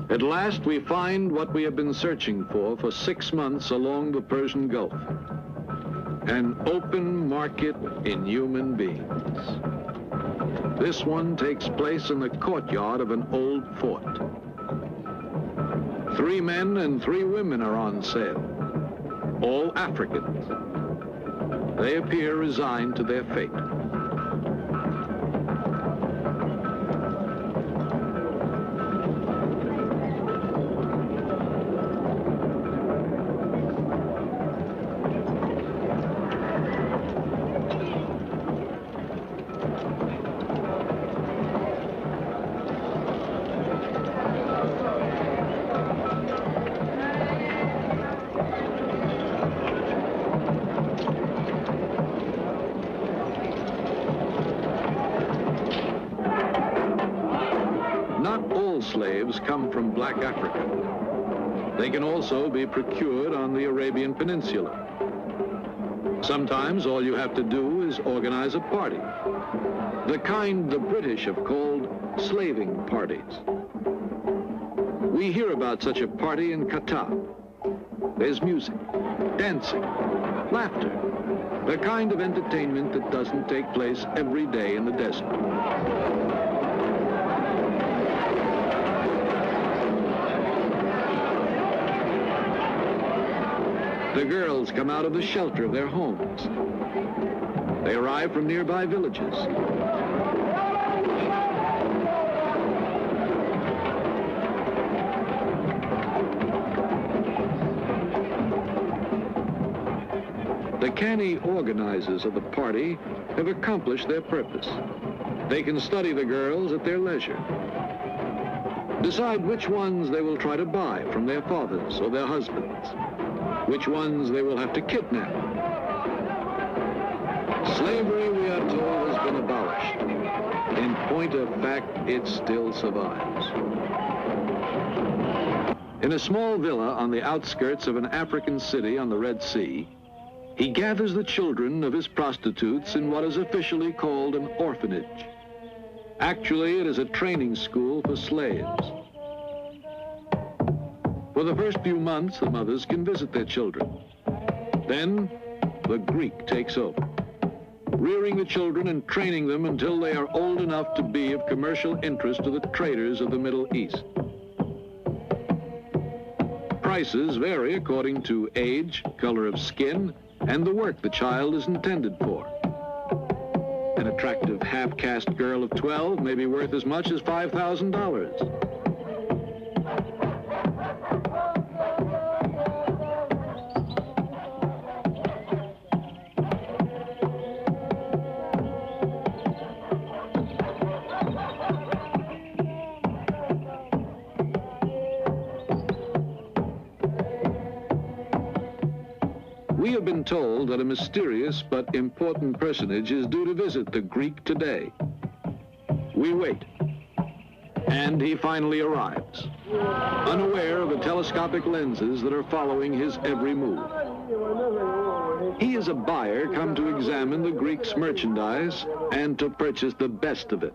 At last, we find what we have been searching for 6 months along the Persian Gulf. An open market in human beings. This one takes place in the courtyard of an old fort. 3 men and 3 women are on sale, all Africans. They appear resigned to their fate. Slaves come from black Africa. They can also be procured on the Arabian Peninsula. Sometimes all you have to do is organize a party, the kind the British have called slaving parties. We hear about such a party in Qatar. There's music, dancing, laughter, the kind of entertainment that doesn't take place every day in the desert. The girls come out of the shelter of their homes. They arrive from nearby villages. The canny organizers of the party have accomplished their purpose. They can study the girls at their leisure, decide which ones they will try to buy from their fathers or their husbands, which ones they will have to kidnap. Slavery, we are told, has been abolished. In point of fact, it still survives. In a small villa on the outskirts of an African city on the Red Sea, he gathers the children of his prostitutes in what is officially called an orphanage. Actually, it is a training school for slaves. For the first few months, the mothers can visit their children. Then, the Greek takes over, rearing the children and training them until they are old enough to be of commercial interest to the traders of the Middle East. Prices vary according to age, color of skin, and the work the child is intended for. An attractive half-caste girl of 12 may be worth as much as $5,000. We have been told that a mysterious but important personage is due to visit the Greek today. We wait, and he finally arrives, unaware of the telescopic lenses that are following his every move. He is a buyer come to examine the Greek's merchandise and to purchase the best of it.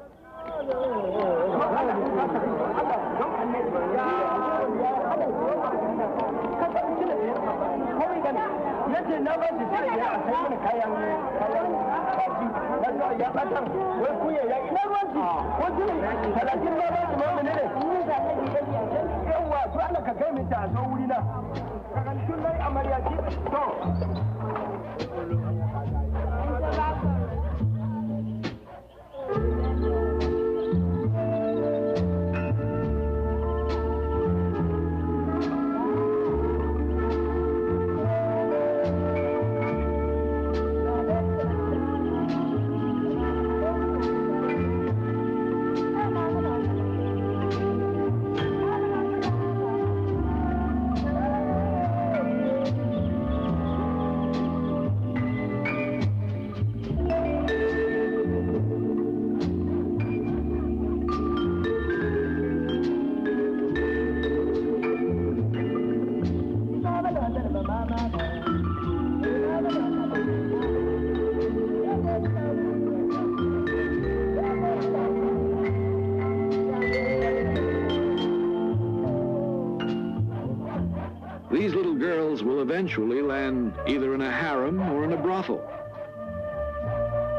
eventually land either in a harem or in a brothel.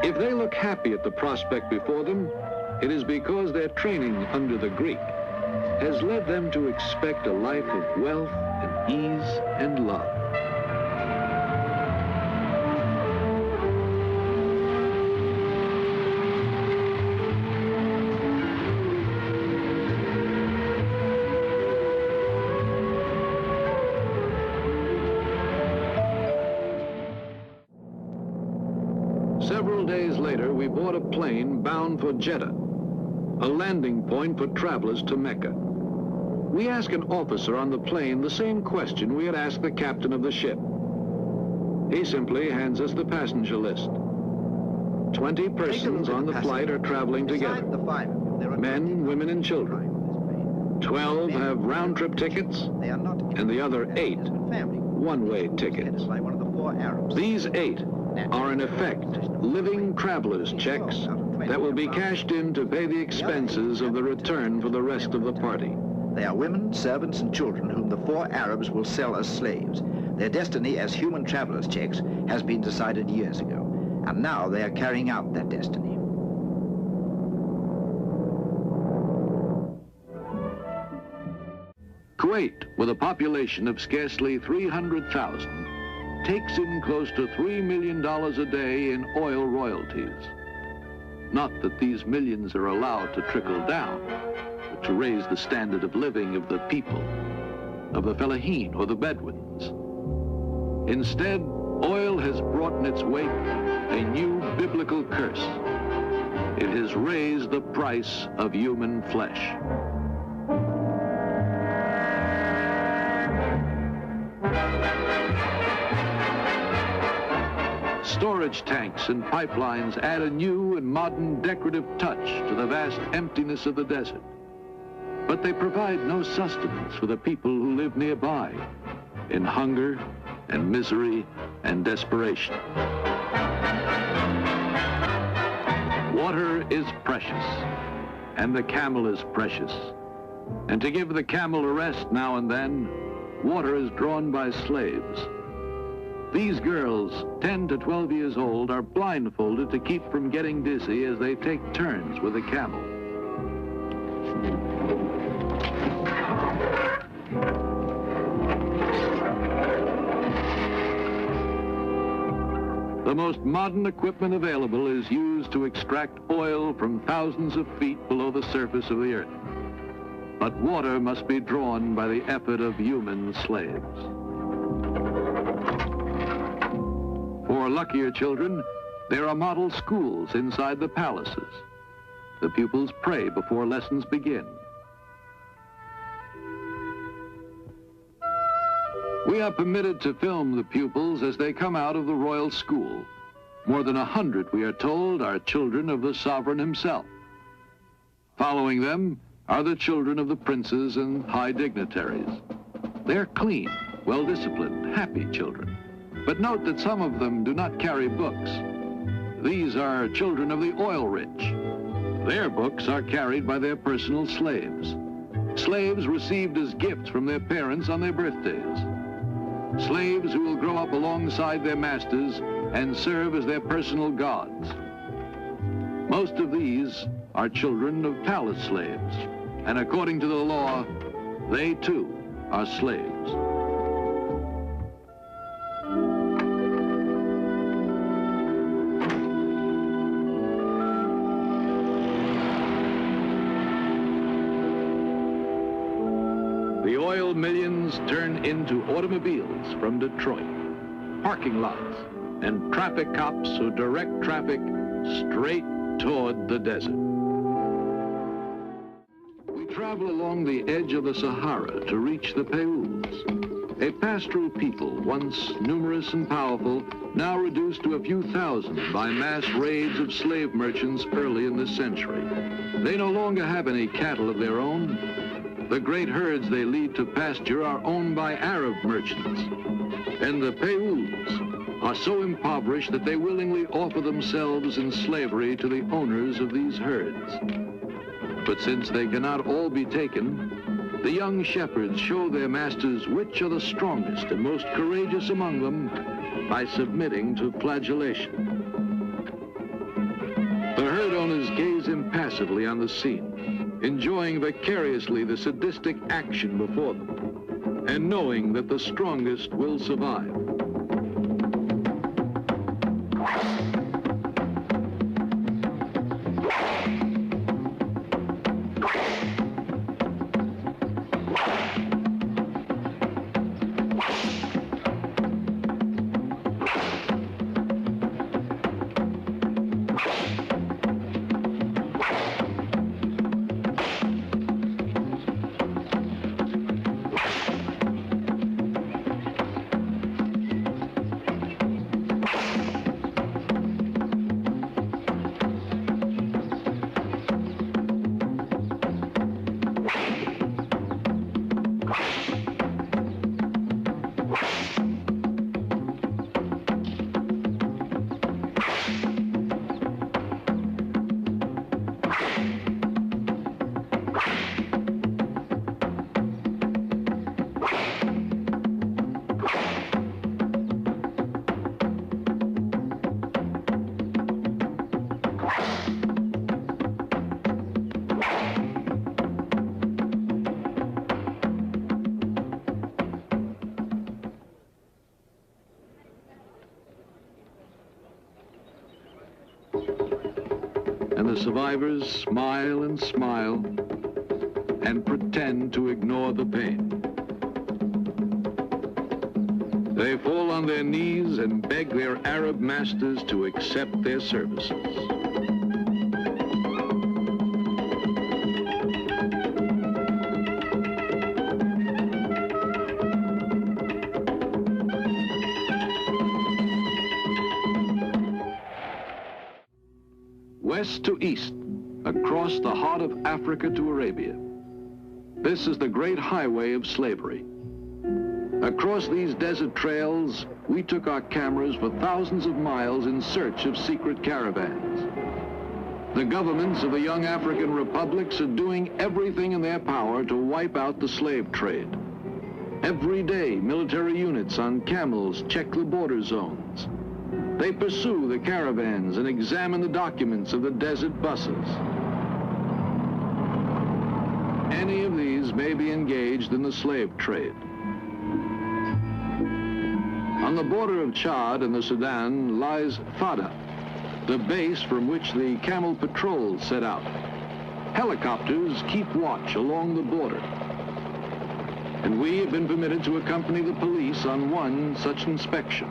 If they look happy at the prospect before them, it is because their training under the Greek has led them to expect a life of wealth and ease and love. Several days later, we board a plane bound for Jeddah, a landing point for travelers to Mecca. We ask an officer on the plane the same question we had asked the captain of the ship. He simply hands us the passenger list. 20 persons on the flight are traveling together. Men, women, and children. 12 have round-trip tickets, and the other 8 one-way tickets. These 8 are in effect living traveler's checks that will be cashed in to pay the expenses of the return for the rest of the party. They are women, servants, and children whom the 4 Arabs will sell as slaves. Their destiny as human traveler's checks has been decided years ago, and now they are carrying out that destiny. Kuwait, with a population of scarcely 300,000, takes in close to $3 million a day in oil royalties. Not that these millions are allowed to trickle down, but to raise the standard of living of the people, of the Fellahin or the Bedouins. Instead, oil has brought in its wake a new biblical curse. It has raised the price of human flesh. Storage tanks and pipelines add a new and modern decorative touch to the vast emptiness of the desert. But they provide no sustenance for the people who live nearby, in hunger and misery and desperation. Water is precious, and the camel is precious. And to give the camel a rest now and then, water is drawn by slaves. These girls, 10 to 12 years old, are blindfolded to keep from getting dizzy as they take turns with the camel. The most modern equipment available is used to extract oil from thousands of feet below the surface of the earth. But water must be drawn by the effort of human slaves. For luckier children, there are model schools inside the palaces. The pupils pray before lessons begin. We are permitted to film the pupils as they come out of the royal school. More than 100, we are told, are children of the sovereign himself. Following them are the children of the princes and high dignitaries. They're clean, well-disciplined, happy children. But note that some of them do not carry books. These are children of the oil rich. Their books are carried by their personal slaves. Slaves received as gifts from their parents on their birthdays. Slaves who will grow up alongside their masters and serve as their personal gods. Most of these are children of palace slaves, and according to the law, they too are slaves. The oil millions turn into automobiles from Detroit, parking lots, and traffic cops who direct traffic straight toward the desert. We travel along the edge of the Sahara to reach the Payouds, a pastoral people once numerous and powerful, now reduced to a few thousand by mass raids of slave merchants early in this century. They no longer have any cattle of their own. The great herds they lead to pasture are owned by Arab merchants, and the Payouds are so impoverished that they willingly offer themselves in slavery to the owners of these herds. But since they cannot all be taken, The young shepherds show their masters which are the strongest and most courageous among them by submitting to flagellation. The herd owners gaze impassively on the scene, enjoying vicariously the sadistic action before them, and knowing that the strongest will survive. And the survivors smile and smile and pretend to ignore the pain. They fall on their knees and beg their Arab masters to accept their services. West to east, across the heart of Africa to Arabia. This is the great highway of slavery. Across these desert trails, we took our cameras for thousands of miles in search of secret caravans. The governments of the young African republics are doing everything in their power to wipe out the slave trade. Every day, military units on camels check the border zones. They pursue the caravans and examine the documents of the desert buses. Any of these may be engaged in the slave trade. On the border of Chad and the Sudan lies Fada, the base from which the camel patrols set out. Helicopters keep watch along the border. And we have been permitted to accompany the police on one such inspection.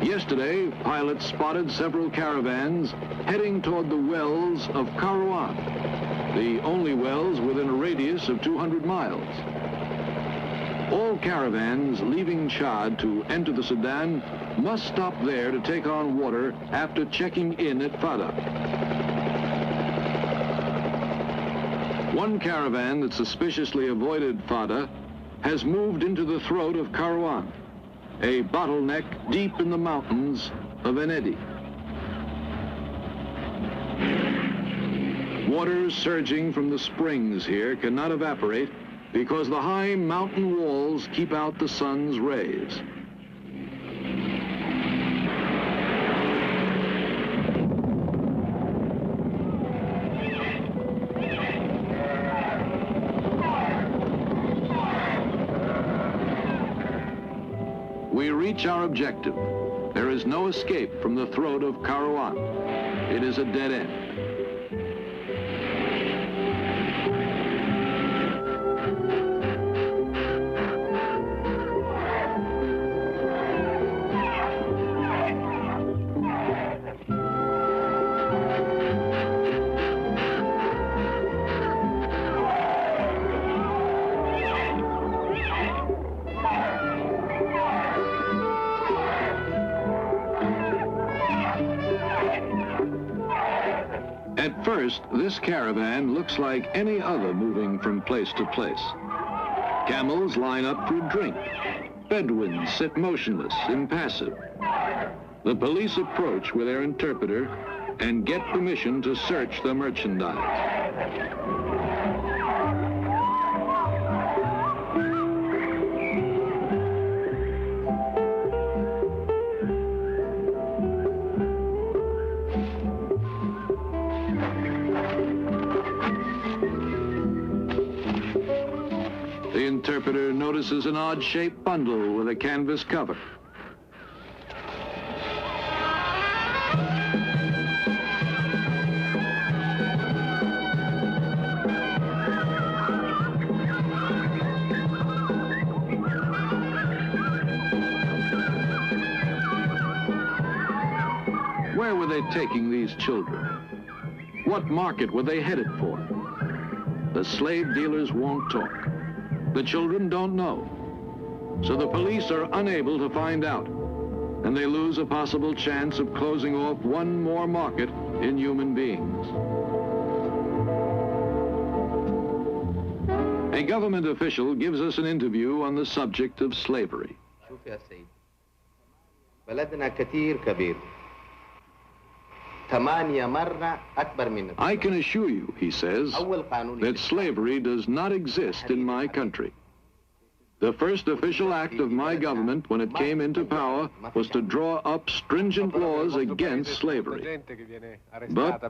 Yesterday, pilots spotted several caravans heading toward the wells of Kairouan, the only wells within a radius of 200 miles. All caravans leaving Chad to enter the Sudan must stop there to take on water after checking in at Fada. One caravan that suspiciously avoided Fada has moved into the throat of Kairouan, a bottleneck deep in the mountains of Enedi. Water surging from the springs here cannot evaporate because the high mountain walls keep out the sun's rays. We reach our objective. There is no escape from the throat of Kairouan. It is a dead end. At first, this caravan looks like any other moving from place to place. Camels line up for a drink. Bedouins sit motionless, impassive. The police approach with their interpreter and get permission to search the merchandise. The interpreter notices an odd-shaped bundle with a canvas cover. Where were they taking these children? What market were they headed for? The slave dealers won't talk. The children don't know. So the police are unable to find out, and they lose a possible chance of closing off one more market in human beings. A government official gives us an interview on the subject of slavery. I can assure you, he says, that slavery does not exist in my country. The first official act of my government when it came into power was to draw up stringent laws against slavery. But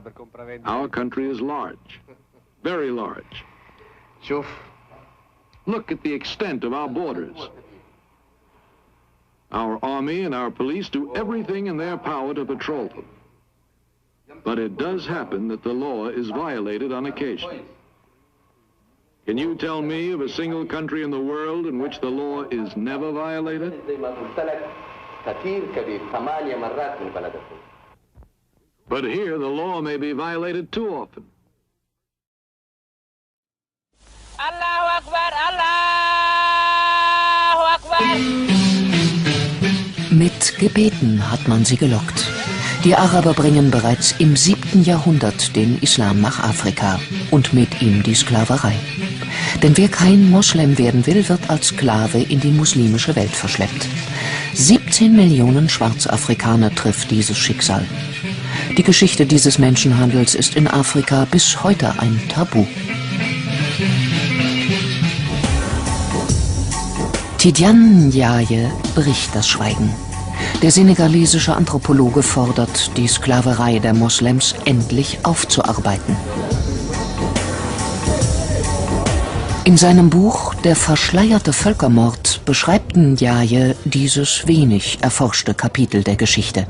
our country is large, very large. Look at the extent of our borders. Our army and our police do everything in their power to patrol them. But it does happen that the law is violated on occasion. Can you tell me of a single country in the world in which the law is never violated? But here the law may be violated too often. Allahu Akbar, Allahu Akbar. Mit Gebeten hat man sie gelockt. Die Araber bringen bereits im 7. Jahrhundert den Islam nach Afrika und mit ihm die Sklaverei. Denn wer kein Moslem werden will, wird als Sklave in die muslimische Welt verschleppt. 17 Millionen Schwarzafrikaner trifft dieses Schicksal. Die Geschichte dieses Menschenhandels ist in Afrika bis heute ein Tabu. Tidiane Ndiaye bricht das Schweigen. Der senegalesische Anthropologe fordert, die Sklaverei der Moslems endlich aufzuarbeiten. In seinem Buch »Der verschleierte Völkermord« beschreibt Ndiaye dieses wenig erforschte Kapitel der Geschichte.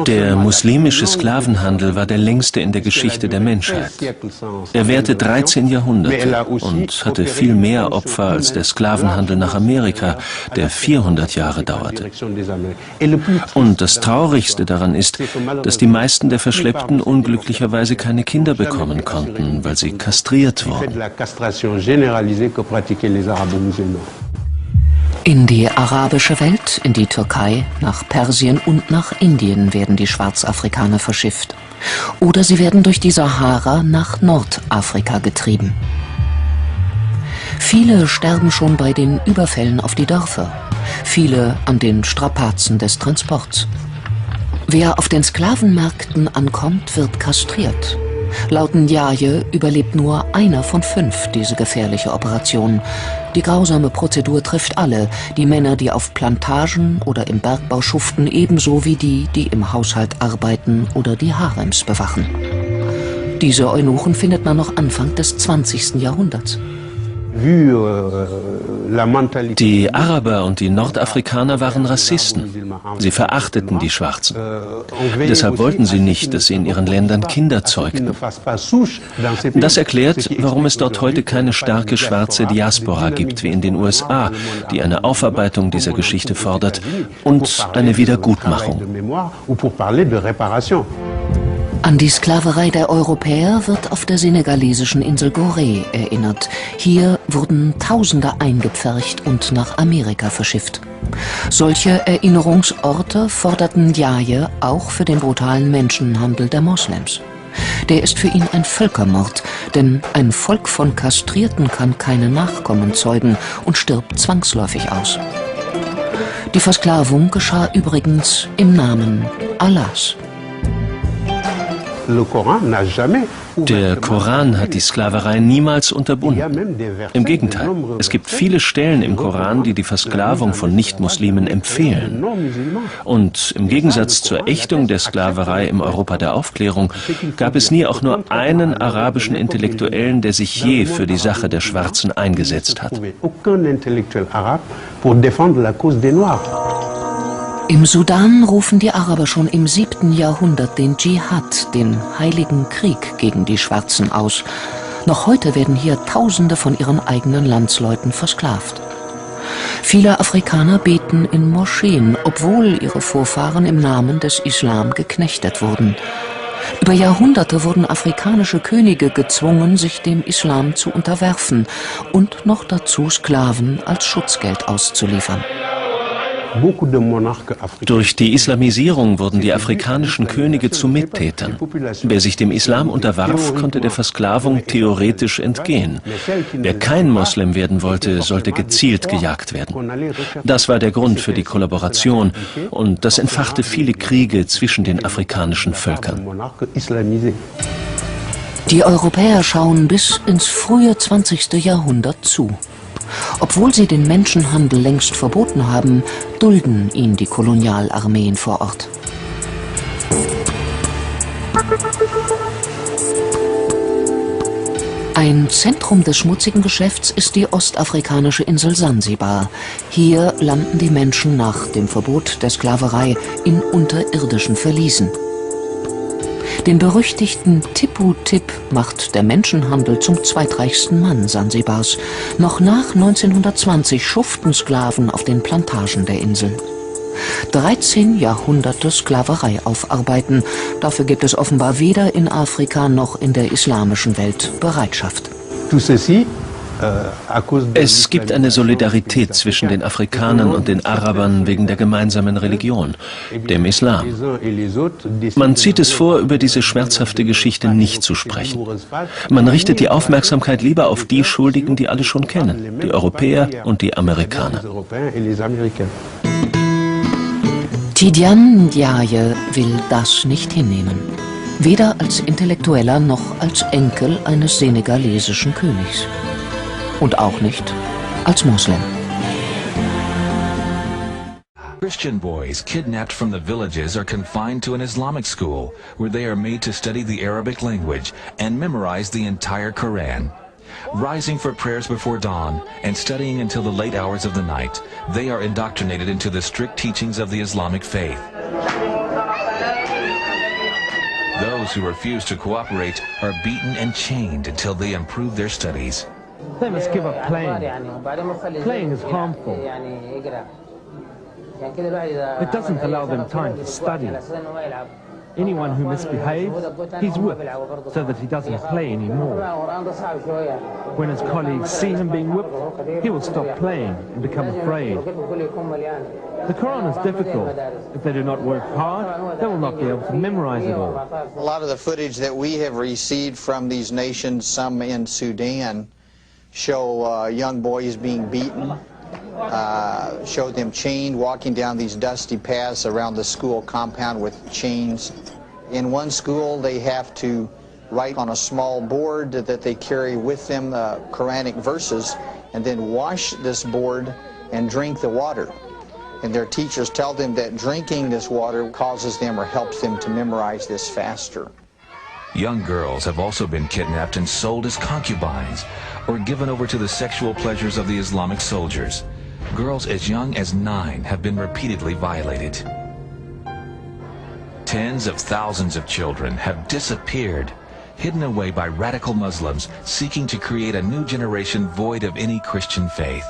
Der muslimische Sklavenhandel war der längste in der Geschichte der Menschheit. Er währte 13 Jahrhunderte und hatte viel mehr Opfer als der Sklavenhandel nach Amerika, der 400 Jahre dauerte. Und das Traurigste daran ist, dass die meisten der Verschleppten unglücklicherweise keine Kinder bekommen konnten, weil sie kastriert wurden. In die arabische Welt, in die Türkei, nach Persien und nach Indien werden die Schwarzafrikaner verschifft. Oder sie werden durch die Sahara nach Nordafrika getrieben. Viele sterben schon bei den Überfällen auf die Dörfer, viele an den Strapazen des Transports. Wer auf den Sklavenmärkten ankommt, wird kastriert. Laut Ndiaye überlebt nur einer von 5 diese gefährliche Operation. Die grausame Prozedur trifft alle, die Männer, die auf Plantagen oder im Bergbau schuften, ebenso wie die, die im Haushalt arbeiten oder die Harems bewachen. Diese Eunuchen findet man noch Anfang des 20. Jahrhunderts. Die Araber und die Nordafrikaner waren Rassisten. Sie verachteten die Schwarzen. Deshalb wollten sie nicht, dass sie in ihren Ländern Kinder zeugten. Das erklärt, warum es dort heute keine starke schwarze Diaspora gibt wie in den USA, die eine Aufarbeitung dieser Geschichte fordert und eine Wiedergutmachung. An die Sklaverei der Europäer wird auf der senegalesischen Insel Gorée erinnert. Hier wurden Tausende eingepfercht und nach Amerika verschifft. Solche Erinnerungsorte forderten Ndiaye auch für den brutalen Menschenhandel der Moslems. Der ist für ihn ein Völkermord, denn ein Volk von Kastrierten kann keine Nachkommen zeugen und stirbt zwangsläufig aus. Die Versklavung geschah übrigens im Namen Allahs. Der Koran hat die Sklaverei niemals unterbunden. Im Gegenteil, es gibt viele Stellen im Koran, die die Versklavung von Nichtmuslimen empfehlen. Und im Gegensatz zur Ächtung der Sklaverei im Europa der Aufklärung gab es nie auch nur einen arabischen Intellektuellen, der sich je für die Sache der Schwarzen eingesetzt hat. Im Sudan rufen die Araber schon im 7. Jahrhundert den Dschihad, den heiligen Krieg gegen die Schwarzen aus. Noch heute werden hier Tausende von ihren eigenen Landsleuten versklavt. Viele Afrikaner beten in Moscheen, obwohl ihre Vorfahren im Namen des Islam geknechtet wurden. Über Jahrhunderte wurden afrikanische Könige gezwungen, sich dem Islam zu unterwerfen und noch dazu Sklaven als Schutzgeld auszuliefern. Durch die Islamisierung wurden die afrikanischen Könige zu Mittätern. Wer sich dem Islam unterwarf, konnte der Versklavung theoretisch entgehen. Wer kein Moslem werden wollte, sollte gezielt gejagt werden. Das war der Grund für die Kollaboration und das entfachte viele Kriege zwischen den afrikanischen Völkern. Die Europäer schauen bis ins frühe 20. Jahrhundert zu. Obwohl sie den Menschenhandel längst verboten haben, dulden ihn die Kolonialarmeen vor Ort. Ein Zentrum des schmutzigen Geschäfts ist die ostafrikanische Insel Sansibar. Hier landen die Menschen nach dem Verbot der Sklaverei in unterirdischen Verliesen. Den berüchtigten Tipu Tip macht der Menschenhandel zum zweitreichsten Mann Sansibars. Noch nach 1920 schuften Sklaven auf den Plantagen der Insel. 13 Jahrhunderte Sklaverei aufarbeiten, dafür gibt es offenbar weder in Afrika noch in der islamischen Welt Bereitschaft. Es gibt eine Solidarität zwischen den Afrikanern und den Arabern wegen der gemeinsamen Religion, dem Islam. Man zieht es vor, über diese schmerzhafte Geschichte nicht zu sprechen. Man richtet die Aufmerksamkeit lieber auf die Schuldigen, die alle schon kennen, die Europäer und die Amerikaner. Tidiane Ndiaye will das nicht hinnehmen. Weder als Intellektueller noch als Enkel eines senegalesischen Königs. Und auch nicht als Moslem. Christian boys kidnapped from the villages are confined to an Islamic school where they are made to study the Arabic language and memorize the entire Quran. Rising for prayers before dawn and studying until the late hours of the night, they are indoctrinated into the strict teachings of the Islamic faith. Those who refuse to cooperate are beaten and chained until they improve their studies. They must give up playing. Playing is harmful. It doesn't allow them time to study. Anyone who misbehaves, he's whipped so that he doesn't play anymore. When his colleagues see him being whipped, he will stop playing and become afraid. The Quran is difficult. If they do not work hard, they will not be able to memorize it all. A lot of the footage that we have received from these nations, some in Sudan, show young boys being beaten, show them chained, walking down these dusty paths around the school compound with chains. In one school, they have to write on a small board that they carry with them the Quranic verses and then wash this board and drink the water. And their teachers tell them that drinking this water causes them or helps them to memorize this faster. Young girls have also been kidnapped and sold as concubines or given over to the sexual pleasures of the Islamic soldiers. Girls as young as 9 have been repeatedly violated. Tens of thousands of children have disappeared, hidden away by radical Muslims seeking to create a new generation void of any Christian faith.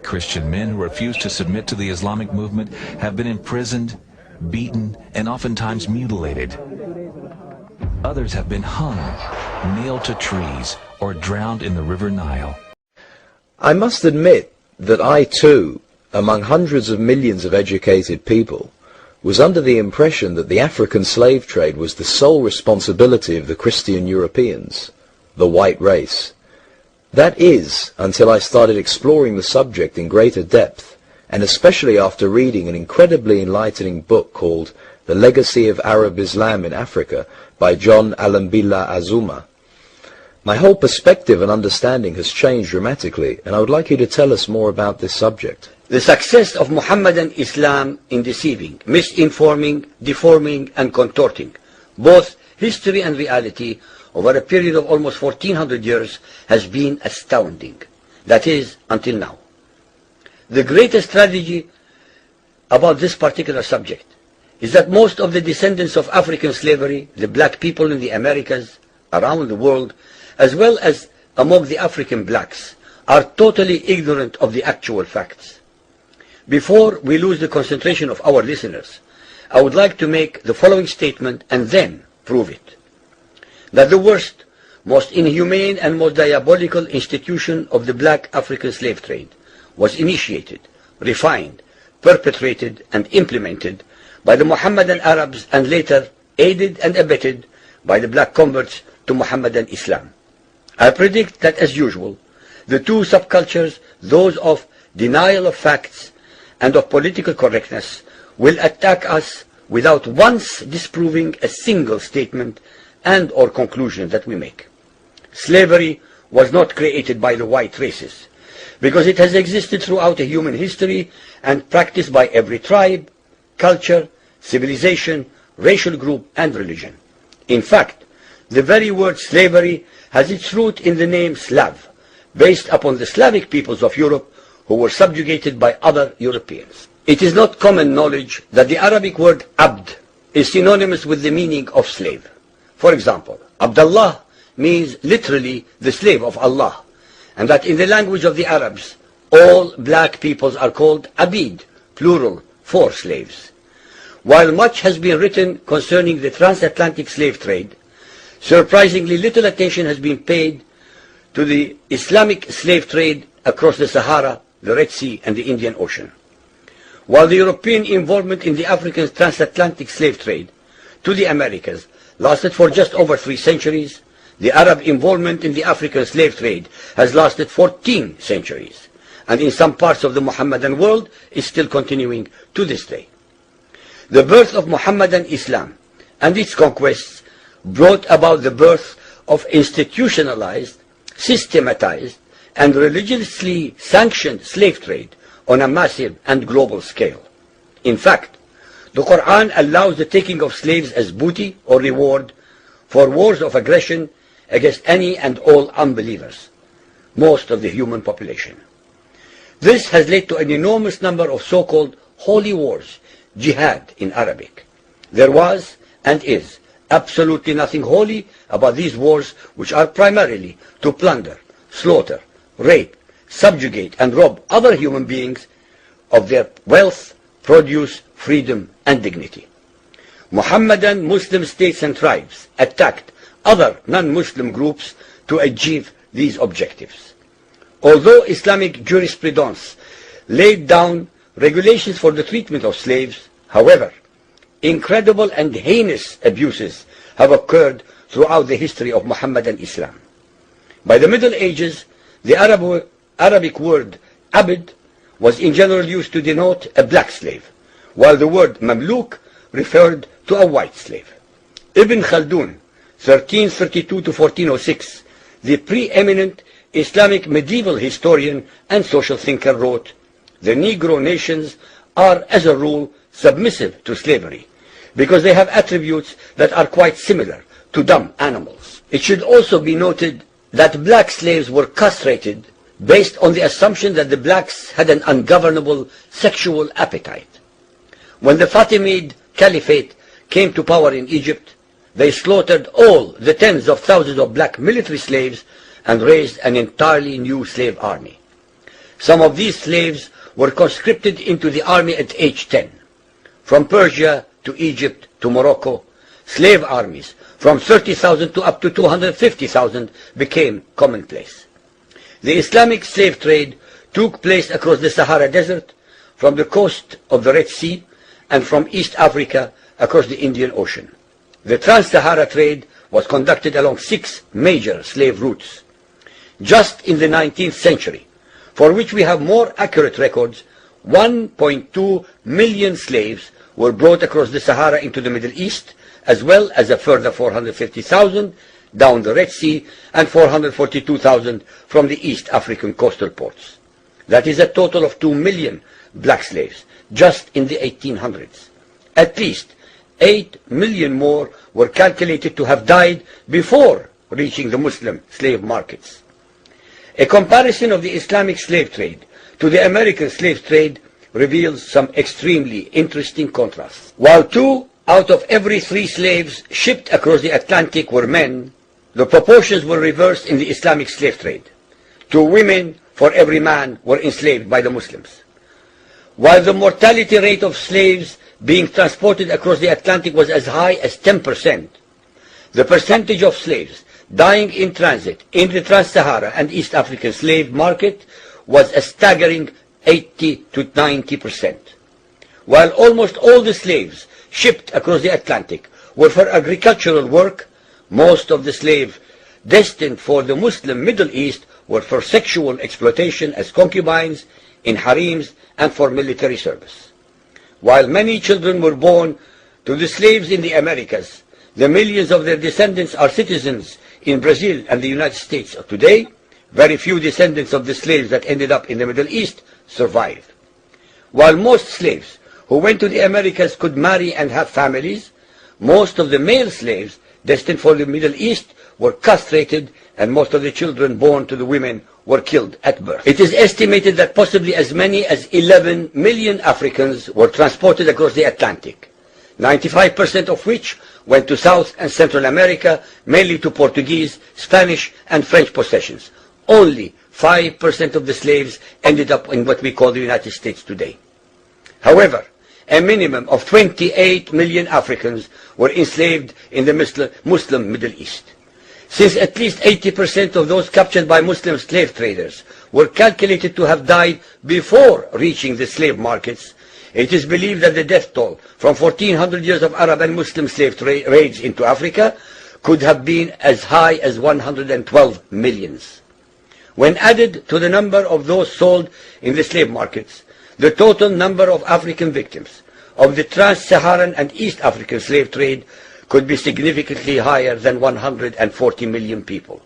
Christian men who refuse to submit to the Islamic movement have been imprisoned, beaten, and oftentimes mutilated. Others have been hung, nailed to trees, or drowned in the River Nile. I must admit that I too, among hundreds of millions of educated people, was under the impression that the African slave trade was the sole responsibility of the Christian Europeans, the white race. That is, until I started exploring the subject in greater depth, and especially after reading an incredibly enlightening book called The Legacy of Arab Islam in Africa by John Alambila Azuma. My whole perspective and understanding has changed dramatically, and I would like you to tell us more about this subject. The success of Muhammadan Islam in deceiving, misinforming, deforming, and contorting both history and reality over a period of almost 1400 years has been astounding. That is, until now. The greatest tragedy about this particular subject is that most of the descendants of African slavery, the black people in the Americas, around the world, as well as among the African blacks, are totally ignorant of the actual facts. Before we lose the concentration of our listeners, I would like to make the following statement and then prove it. That the worst, most inhumane and most diabolical institution of the black African slave trade was initiated, refined, perpetrated and implemented by the Mohammedan Arabs and later aided and abetted by the black converts to Mohammedan Islam. I predict that, as usual, the two subcultures, those of denial of facts and of political correctness, will attack us without once disproving a single statement and or conclusion that we make. Slavery was not created by the white races, because it has existed throughout human history and practiced by every tribe, culture, civilization, racial group and religion. In fact, the very word slavery has its root in the name Slav, based upon the Slavic peoples of Europe who were subjugated by other Europeans. It is not common knowledge that the Arabic word abd is synonymous with the meaning of slave. For example, Abdullah means literally the slave of Allah, and that in the language of the Arabs, all black peoples are called abid, plural, for slaves. While much has been written concerning the transatlantic slave trade, surprisingly little attention has been paid to the Islamic slave trade across the Sahara, the Red Sea, and the Indian Ocean. While the European involvement in the African transatlantic slave trade to the Americas lasted for just over 3 centuries, the Arab involvement in the African slave trade has lasted 14 centuries, and in some parts of the Mohammedan world is still continuing to this day. The birth of Mohammedan Islam and its conquests brought about the birth of institutionalized, systematized, and religiously sanctioned slave trade on a massive and global scale. In fact, the Quran allows the taking of slaves as booty or reward for wars of aggression against any and all unbelievers, most of the human population. This has led to an enormous number of so-called holy wars, jihad in Arabic. There was and is absolutely nothing holy about these wars, which are primarily to plunder, slaughter, rape, subjugate and rob other human beings of their wealth, produce, freedom and dignity. Mohammedan Muslim states and tribes attacked other non-Muslim groups to achieve these objectives. Although Islamic jurisprudence laid down regulations for the treatment of slaves, however, incredible and heinous abuses have occurred throughout the history of Mohammedan Islam. By the Middle Ages, the Arabic word abd was in general used to denote a black slave, while the word mamluk referred to a white slave. Ibn Khaldun, 1332 to 1406, the preeminent Islamic medieval historian and social thinker, wrote, "The Negro nations are, as a rule, submissive to slavery, because they have attributes that are quite similar to dumb animals." It should also be noted that black slaves were castrated based on the assumption that the blacks had an ungovernable sexual appetite. When the Fatimid Caliphate came to power in Egypt, they slaughtered all the tens of thousands of black military slaves and raised an entirely new slave army. Some of these slaves were conscripted into the army at age 10. From Persia to Egypt to Morocco, slave armies from 30,000 to up to 250,000 became commonplace. The Islamic slave trade took place across the Sahara Desert, from the coast of the Red Sea, and from East Africa across the Indian Ocean. The Trans-Sahara trade was conducted along 6 major slave routes. just in the 19th century, for which we have more accurate records. 1.2 million slaves were brought across the Sahara into the Middle East, as well as a further 450,000 down the Red Sea and 442,000 from the East African coastal ports. That is a total of 2 million black slaves just in the 1800s. At least 8 million more were calculated to have died before reaching the Muslim slave markets. A comparison of the Islamic slave trade to the American slave trade reveals some extremely interesting contrasts. While 2 out of every 3 slaves shipped across the Atlantic were men, the proportions were reversed in the Islamic slave trade. 2 women for every man were enslaved by the Muslims. While the mortality rate of slaves being transported across the Atlantic was as high as 10%, the percentage of slaves dying in transit in the Trans-Sahara and East African slave market was a staggering 80 to 90%. While almost all the slaves shipped across the Atlantic were for agricultural work, most of the slaves destined for the Muslim Middle East were for sexual exploitation as concubines, in harems, and for military service. While many children were born to the slaves in the Americas, the millions of their descendants are citizens in Brazil and the United States of today. Very few descendants of the slaves that ended up in the Middle East survived. While most slaves who went to the Americas could marry and have families, most of the male slaves destined for the Middle East were castrated, and most of the children born to the women were killed at birth. It is estimated that possibly as many as 11 million Africans were transported across the Atlantic, 95% of which went to South and Central America, mainly to Portuguese, Spanish, and French possessions. Only 5% of the slaves ended up in what we call the United States today. However, a minimum of 28 million Africans were enslaved in the Muslim Middle East. Since at least 80% of those captured by Muslim slave traders were calculated to have died before reaching the slave markets, it is believed that the death toll from 1400 years of Arab and Muslim slave raids into Africa could have been as high as 112 millions. When added to the number of those sold in the slave markets, the total number of African victims of the Trans-Saharan and East African slave trade could be significantly higher than 140 million people.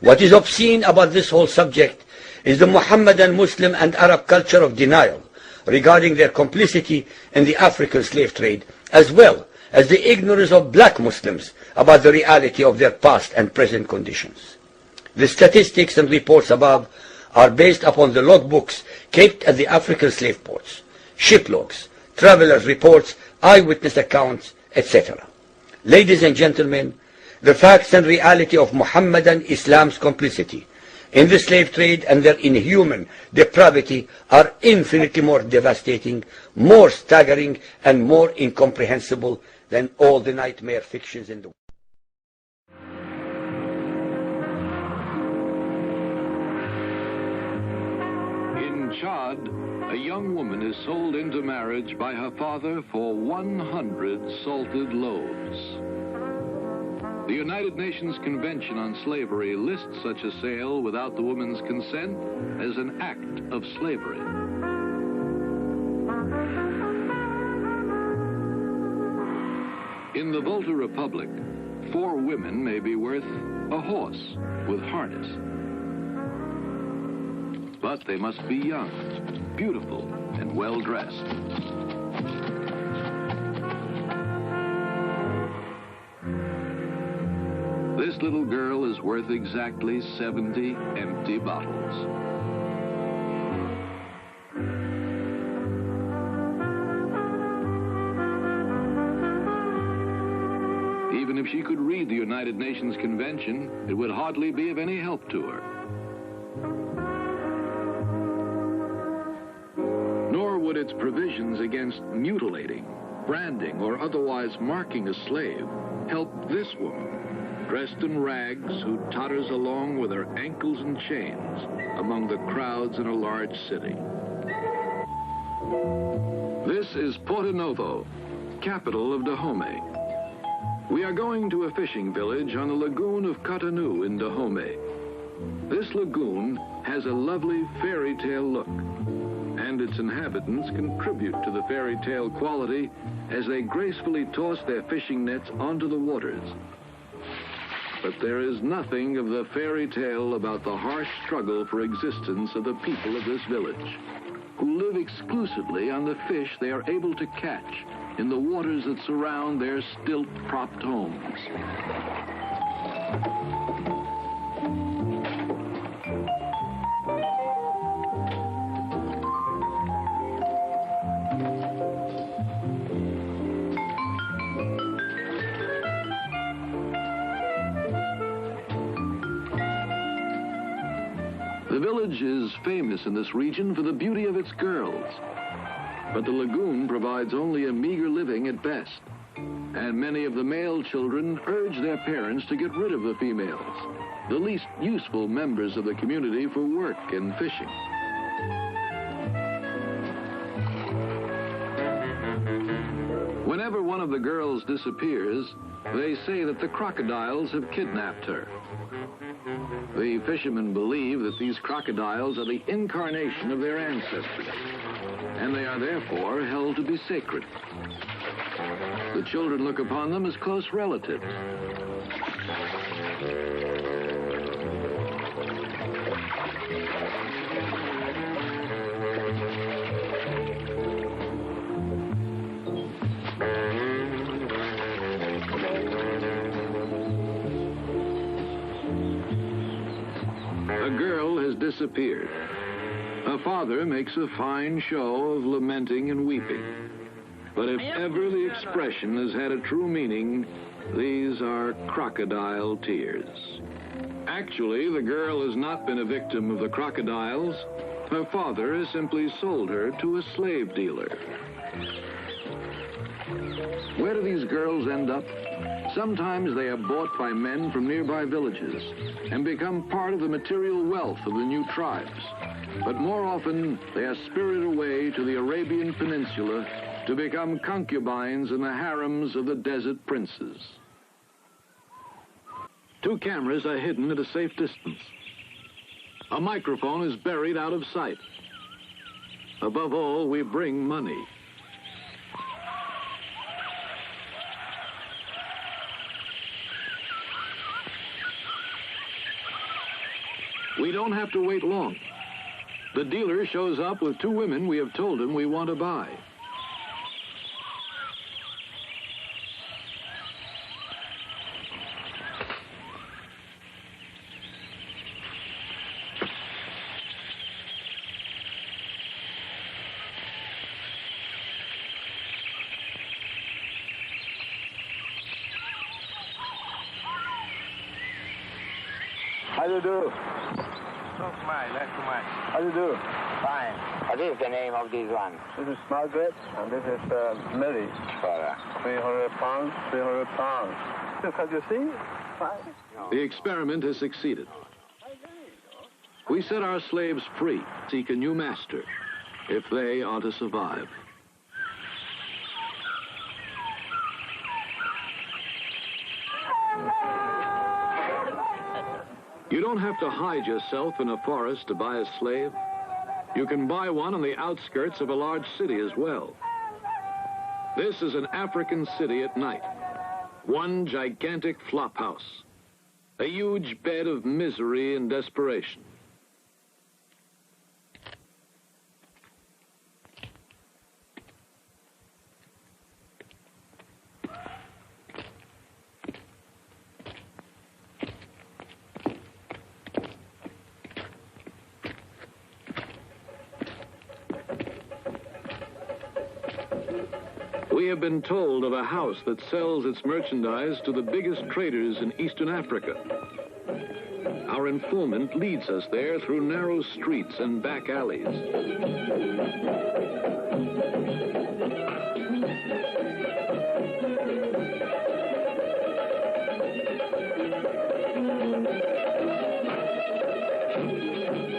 What is obscene about this whole subject is the Muhammadan, Muslim, and Arab culture of denial regarding their complicity in the African slave trade, as well as the ignorance of black Muslims about the reality of their past and present conditions. The statistics and reports above are based upon the logbooks kept at the African slave ports, ship logs, travelers' reports, eyewitness accounts, etc. Ladies and gentlemen, the facts and reality of Muhammadan Islam's complicity in the slave trade and their inhuman depravity are infinitely more devastating, more staggering, and more incomprehensible than all the nightmare fictions in the world. In Chad, a young woman is sold into marriage by her father for 100 salted loaves. The United Nations Convention on Slavery lists such a sale without the woman's consent as an act of slavery. In the Volta Republic, 4 women may be worth a horse with harness. But they must be young, beautiful, and well-dressed. This little girl is worth exactly 70 empty bottles. Even if she could read the United Nations Convention, it would hardly be of any help to her. Nor would its provisions against mutilating, branding, or otherwise marking a slave help this woman, dressed in rags, who totters along with her ankles in chains among the crowds in a large city. This is Porto Novo, capital of Dahomey. We are going to a fishing village on the lagoon of Cotonou in Dahomey. This lagoon has a lovely fairy tale look, and its inhabitants contribute to the fairy tale quality as they gracefully toss their fishing nets onto the waters. But there is nothing of the fairy tale about the harsh struggle for existence of the people of this village, who live exclusively on the fish they are able to catch in the waters that surround their stilt-propped homes. The village is famous in this region for the beauty of its girls, but the lagoon provides only a meager living at best, and many of the male children urge their parents to get rid of the females, the least useful members of the community for work and fishing. Whenever one of the girls disappears, they say that the crocodiles have kidnapped her. The fishermen believe that these crocodiles are the incarnation of their ancestors, and they are therefore held to be sacred. The children look upon them as close relatives. A girl has disappeared. Her father makes a fine show of lamenting and weeping. But if ever the expression has had a true meaning, these are crocodile tears. Actually, the girl has not been a victim of the crocodiles. Her father has simply sold her to a slave dealer. Where do these girls end up? Sometimes they are bought by men from nearby villages and become part of the material wealth of the new tribes. But more often, they are spirited away to the Arabian Peninsula to become concubines in the harems of the desert princes. 2 cameras are hidden at a safe distance. A microphone is buried out of sight. Above all, we bring money. We don't have to wait long. The dealer shows up with 2 women we have told him we want to buy. How do you do? How do you do? Fine. What is the name of this one? This is Margaret, and this is Mary. 300 pounds, 300 pounds. Can you see? Fine. The experiment has succeeded. We set our slaves free, seek a new master, if they are to survive. You don't have to hide yourself in a forest to buy a slave. You can buy one on the outskirts of a large city as well. This is an African city at night. One gigantic flophouse. A huge bed of misery and desperation. We have been told of a house that sells its merchandise to the biggest traders in Eastern Africa. Our informant leads us there through narrow streets and back alleys.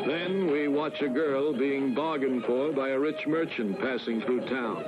Then we watch a girl being bargained for by a rich merchant passing through town.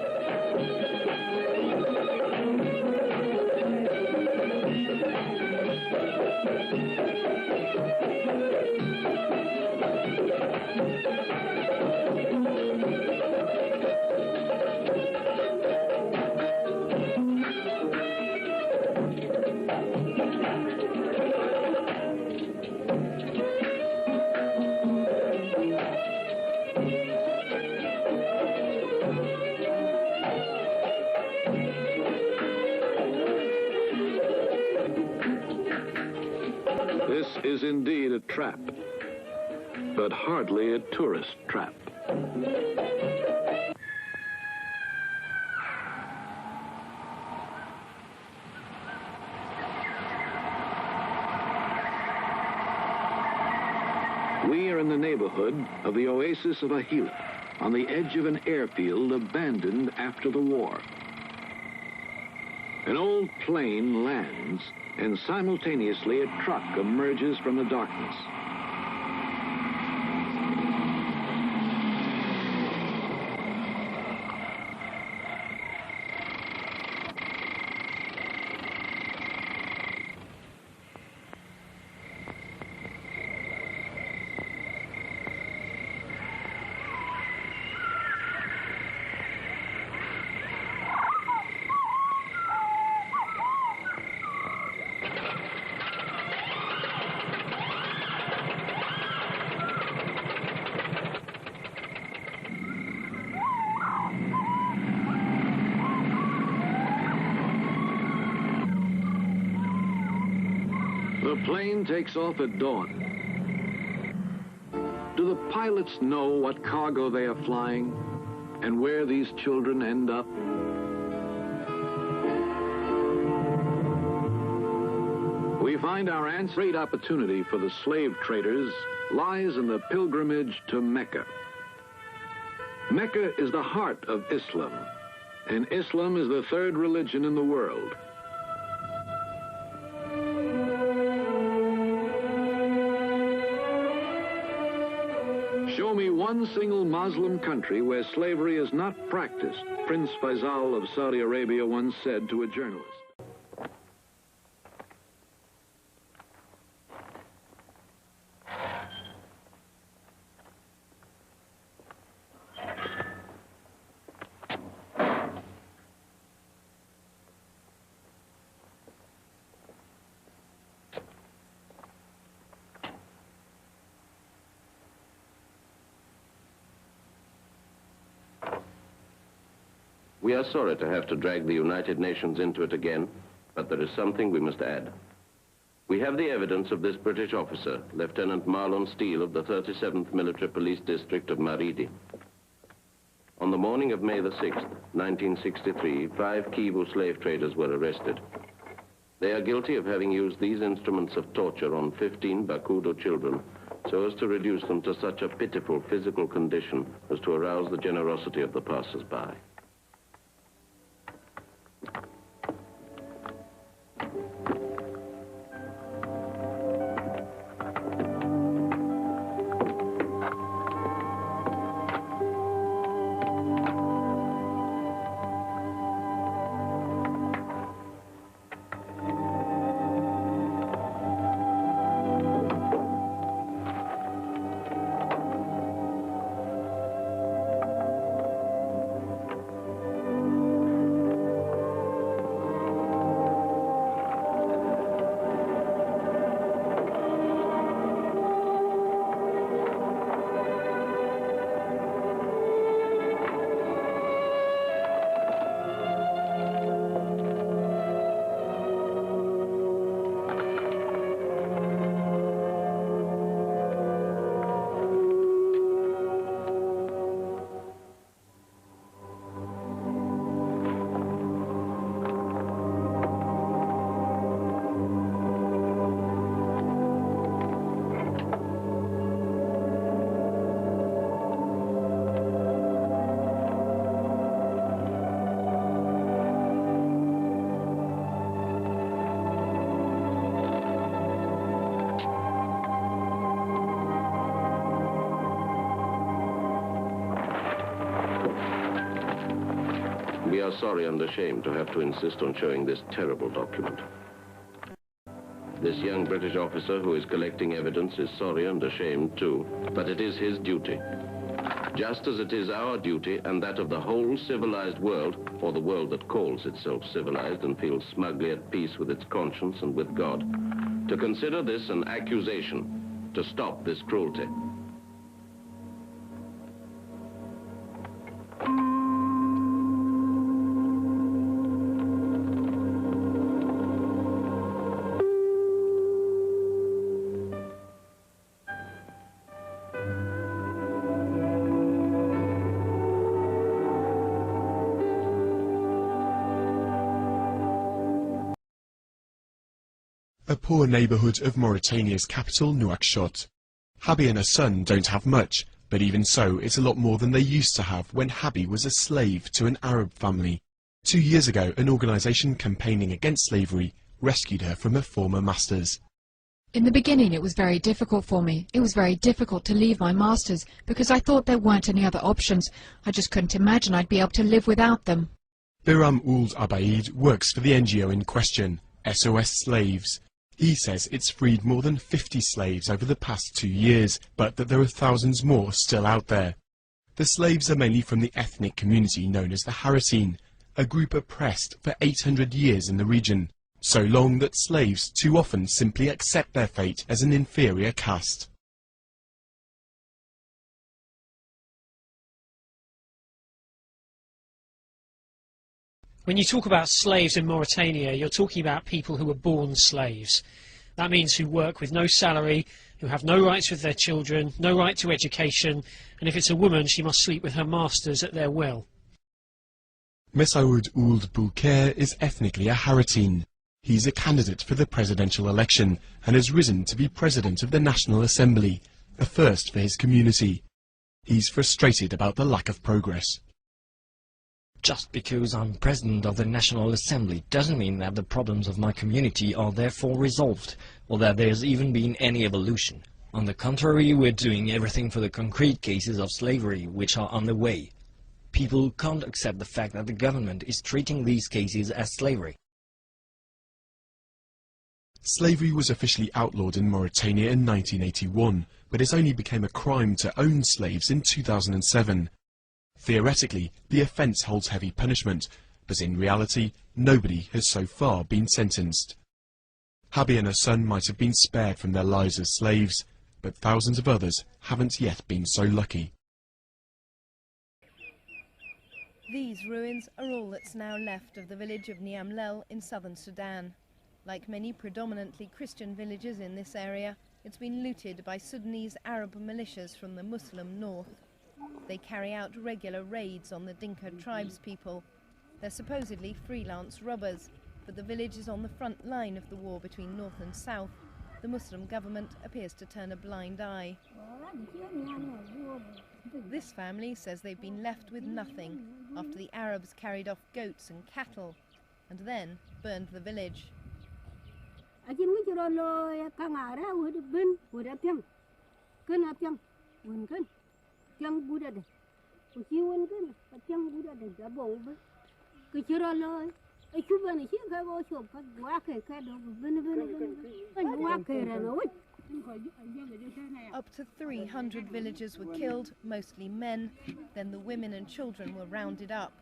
This is indeed a trap, but hardly a tourist trap. We are in the neighborhood of the oasis of Ahila, on the edge of an airfield abandoned after the war. An old plane lands, and simultaneously a truck emerges from the darkness. The plane takes off at dawn. Do the pilots know what cargo they are flying and where these children end up? We find our answer. Great opportunity for the slave traders lies in the pilgrimage to Mecca. Mecca is the heart of Islam, and Islam is the third religion in the world. Show me one single Muslim country where slavery is not practiced, Prince Faisal of Saudi Arabia once said to a journalist. We are sorry to have to drag the United Nations into it again, but there is something we must add. We have the evidence of this British officer, Lieutenant Marlon Steele of the 37th Military Police District of Maridi. On the morning of May the 6th, 1963, 5 Kivu slave traders were arrested. They are guilty of having used these instruments of torture on 15 Bakudo children so as to reduce them to such a pitiful physical condition as to arouse the generosity of the passers-by. We are sorry and ashamed to have to insist on showing this terrible document. This young British officer who is collecting evidence is sorry and ashamed too, but it is his duty. Just as it is our duty and that of the whole civilized world, or the world that calls itself civilized and feels smugly at peace with its conscience and with God, to consider this an accusation, to stop this cruelty. a poor neighbourhood of Mauritania's capital, Nouakchott. Habi and her son don't have much, but even so, it's a lot more than they used to have when Habi was a slave to an Arab family. 2 years ago, an organisation campaigning against slavery rescued her from her former masters. In the beginning it was very difficult for me. It was very difficult to leave my masters because I thought there weren't any other options. I just couldn't imagine I'd be able to live without them. Biram Ould Abaid works for the NGO in question, SOS Slaves. He says it's freed more than 50 slaves over the past 2 years, but that there are thousands more still out there. The slaves are mainly from the ethnic community known as the Haratine, a group oppressed for 800 years in the region, so long that slaves too often simply accept their fate as an inferior caste. When you talk about slaves in Mauritania, you're talking about people who were born slaves. That means who work with no salary, who have no rights with their children, no right to education, and if it's a woman, she must sleep with her masters at their will. Messaoud Ould Bouker is ethnically a Haratine. He's a candidate for the presidential election and has risen to be president of the National Assembly, a first for his community. He's frustrated about the lack of progress. Just because I'm president of the National Assembly doesn't mean that the problems of my community are therefore resolved, or that there's even been any evolution. On the contrary, we're doing everything for the concrete cases of slavery which are on the way. People can't accept the fact that the government is treating these cases as slavery. Slavery was officially outlawed in Mauritania in 1981, but it only became a crime to own slaves in 2007. Theoretically, the offence holds heavy punishment, but in reality, nobody has so far been sentenced. Habi and her son might have been spared from their lives as slaves, but thousands of others haven't yet been so lucky. These ruins are all that's now left of the village of Niamlel in southern Sudan. Like many predominantly Christian villages in this area, it's been looted by Sudanese Arab militias from the Muslim north. They carry out regular raids on the Dinka tribespeople. They're supposedly freelance robbers, but the village is on the front line of the war between north and south. The Muslim government appears to turn a blind eye. This family says they've been left with nothing after the Arabs carried off goats and cattle and then burned the village. Up to 300 villagers were killed, mostly men. Then the women and children were rounded up.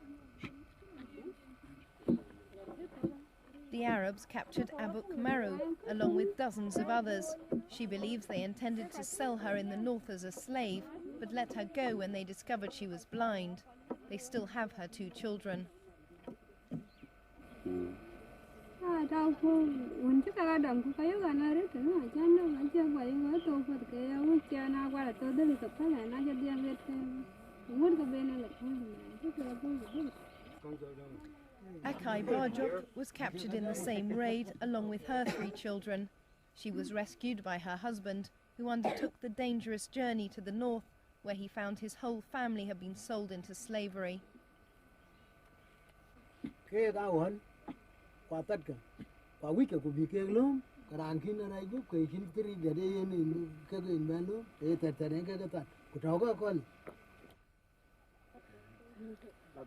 The Arabs captured Abuk Maru, along with dozens of others. She believes they intended to sell her in the north as a slave, but let her go when they discovered she was blind. They still have her 2 children. Akai Barjok was captured in the same raid along with her 3 children. She was rescued by her husband, who undertook the dangerous journey to the north, where he found his whole family had been sold into slavery.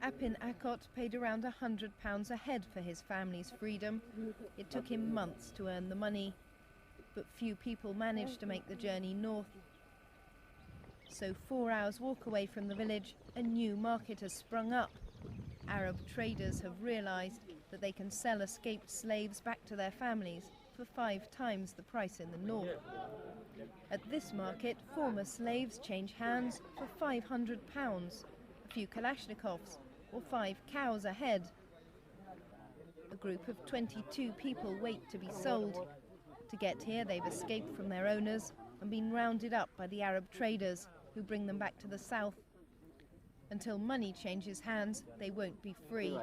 Apin Akot paid around £100 a head for his family's freedom. It took him months to earn the money, but few people managed to make the journey north. So 4 hours walk away from the village, a new market has sprung up. Arab traders have realized that they can sell escaped slaves back to their families for 5 times the price in the north. At this market, former slaves change hands for £500, a few Kalashnikovs, or 5 cows a head. A group of 22 people wait to be sold. To get here, they've escaped from their owners and been rounded up by the Arab traders, who bring them back to the south. Until money changes hands, they won't be free.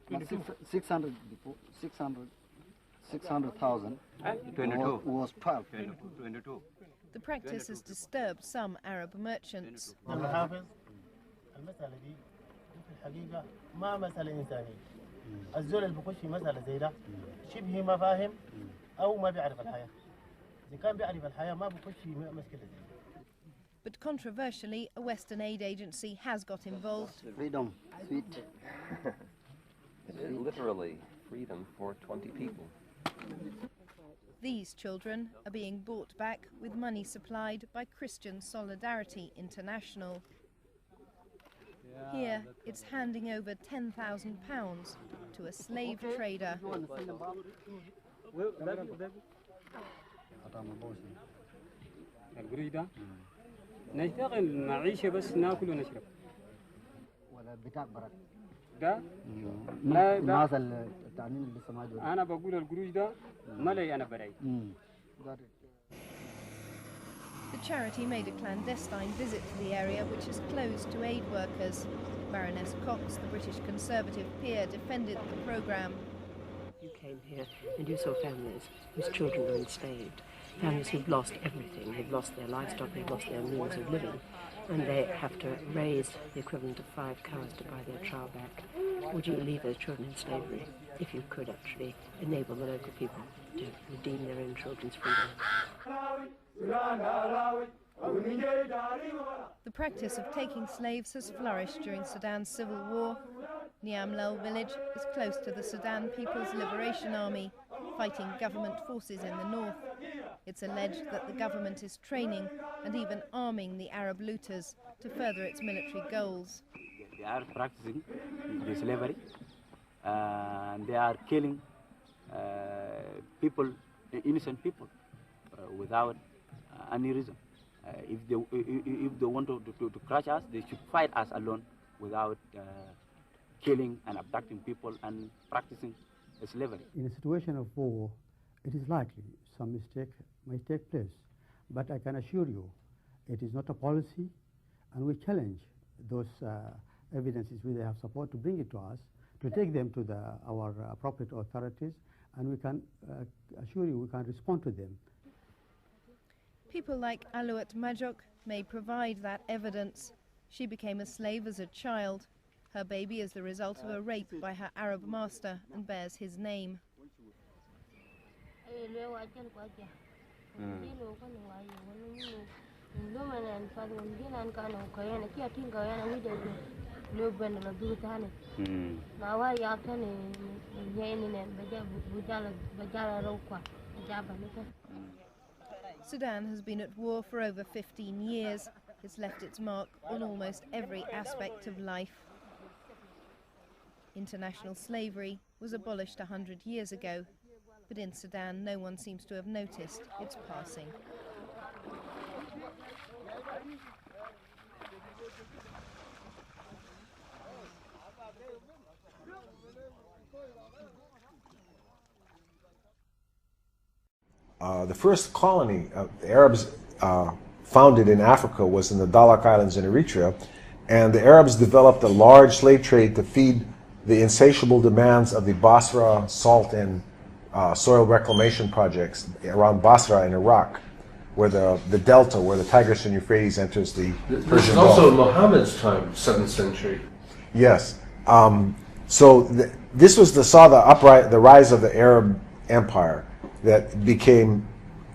600,000. 22. Was 12. 22. The practice has disturbed some Arab merchants. الزول اللي بيخش في مسألة زي ده شبه ما فاهم أو ما بيعرف الحياة. إذا كان بيعرف الحياة ما بيخش في مشكلة زي ده. But controversially, a Western aid agency has got involved. Freedom, sweet. It is literally freedom for 20 people. These children are being brought back with money supplied by Christian Solidarity International. Here, it's handing over £10,000 to a slave trader. نشتغل نعيش بس ناكل ونشرب. ولا بتاع برك. ده؟ لا ده. أنا بقول القروش ده ما لي أنا براي. The charity made a clandestine visit to the area, which is closed to aid workers. Baroness Cox, the British Conservative peer, defended the programme. You came here and you saw families whose children were enslaved, families who've lost everything. They've lost their livestock, they've lost their means of living, and they have to raise the equivalent of 5 cows to buy their child back. Would you leave those children in slavery if you could actually enable the local people to redeem their own children's freedom? The practice of taking slaves has flourished during Sudan's civil war. Niamlel village is close to the Sudan People's Liberation Army, fighting government forces in the north. It's alleged that the government is training and even arming the Arab looters to further its military goals. They are practicing the slavery and they are killing people, innocent people, without any reason. If they want to crush us, they should fight us alone without killing and abducting people and practicing slavery. In a situation of war, it is likely some mistake may take place. But I can assure you, it is not a policy, and we challenge those evidences where they have support to bring it to us, to take them to our appropriate authorities, and we can assure you we can respond to them. People like Alouat Majok may provide that evidence. She became a slave as a child. Her baby is the result of a rape by her Arab master and bears his name. Sudan has been at war for over 15 years. It's left its mark on almost every aspect of life. International slavery was abolished 100 years ago, but in Sudan no one seems to have noticed its passing. The first colony the Arabs founded in Africa was in the Dahlak Islands in Eritrea, and the Arabs developed a large slave trade to feed the insatiable demands of the Basra salt and soil reclamation projects around Basra in Iraq, where the delta, where the Tigris and Euphrates enters the Persian Gulf. This is also Muhammad's time, 7th century. Yes. This was the rise of the Arab Empire that became,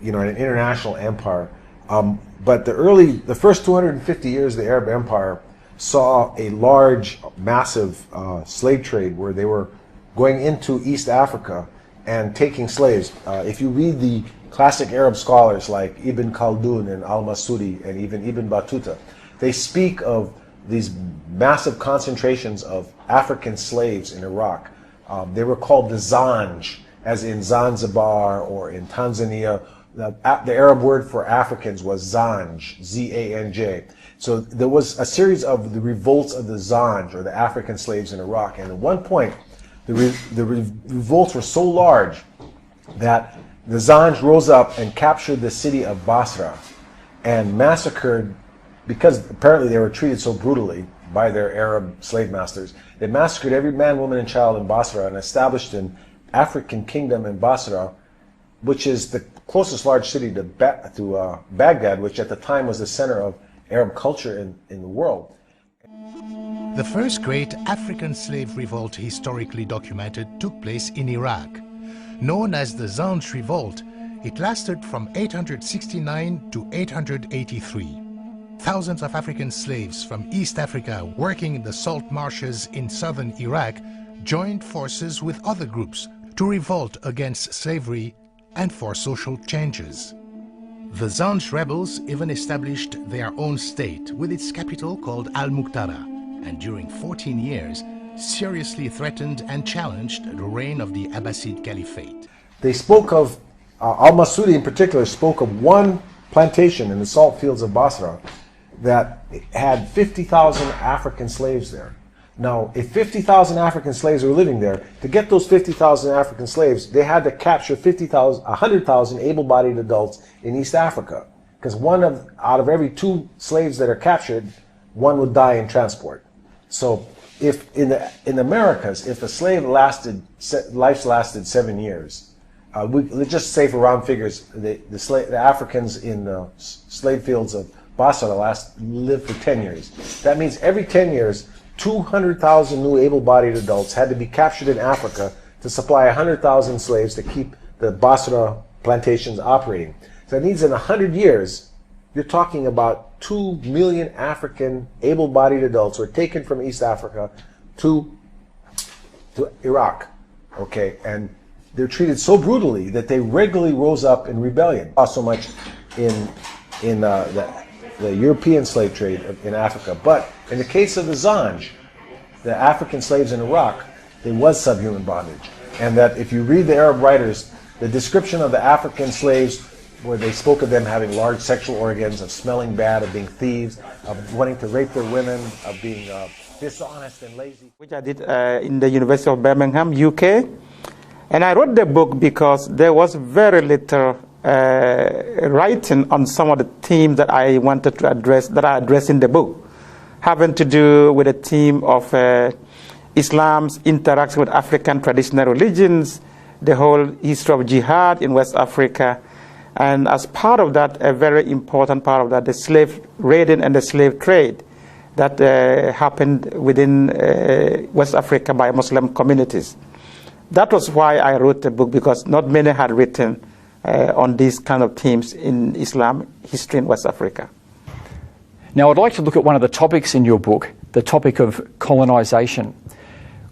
an international empire. But the first 250 years of the Arab Empire saw a large, massive slave trade where they were going into East Africa and taking slaves. If you read the classic Arab scholars like Ibn Khaldun and Al-Masudi and even Ibn Battuta, they speak of these massive concentrations of African slaves in Iraq. They were called the Zanj, as in Zanzibar or in Tanzania. The Arab word for Africans was Zanj, Z-A-N-J. So there was a series of the revolts of the Zanj, or the African slaves in Iraq. And at one point, the revolts were so large that the Zanj rose up and captured the city of Basra and massacred, because apparently they were treated so brutally by their Arab slave masters. They massacred every man, woman, and child in Basra and established an African kingdom in Basra, which is the closest large city to Baghdad, which at the time was the center of Arab culture in the world. The first great African slave revolt historically documented took place in Iraq. Known as the Zanj Revolt, it lasted from 869 to 883. Thousands of African slaves from East Africa working in the salt marshes in southern Iraq joined forces with other groups to revolt against slavery and for social changes. The Zanj rebels even established their own state with its capital called Al-Muqtada, and during 14 years seriously threatened and challenged the reign of the Abbasid Caliphate. They spoke of, Al-Masudi in particular spoke of one plantation in the salt fields of Basra that had 50,000 African slaves there. Now, if 50,000 African slaves were living there, to get those 50,000 African slaves, they had to capture 100,000 able-bodied adults in East Africa. Because out of every 2 slaves that are captured, 1 would die in transport. So, if in the Americas, if a slave life lasted 7 years, let's just say for round figures, the Africans in the slave fields of Basra lived for 10 years. That means every 10 years, 200,000 new able-bodied adults had to be captured in Africa to supply 100,000 slaves to keep the Basra plantations operating. So that means in 100 years, you're talking about 2 million African able-bodied adults were taken from East Africa to Iraq, okay? And they're treated so brutally that they regularly rose up in rebellion. Not so much in the European slave trade in Africa, but in the case of the Zanj, the African slaves in Iraq, there was subhuman bondage. And that if you read the Arab writers, the description of the African slaves, where they spoke of them having large sexual organs, of smelling bad, of being thieves, of wanting to rape their women, of being dishonest and lazy. Which I did in the University of Birmingham, UK. And I wrote the book because there was very little writing on some of the themes that I wanted to address, that I address in the book, having to do with the theme of Islam's interaction with African traditional religions, the whole history of jihad in West Africa, and as part of that, a very important part of that, the slave raiding and the slave trade that happened within West Africa by Muslim communities. That was why I wrote the book, because not many had written on these kind of themes in Islam history in West Africa. Now, I'd like to look at one of the topics in your book, the topic of colonisation.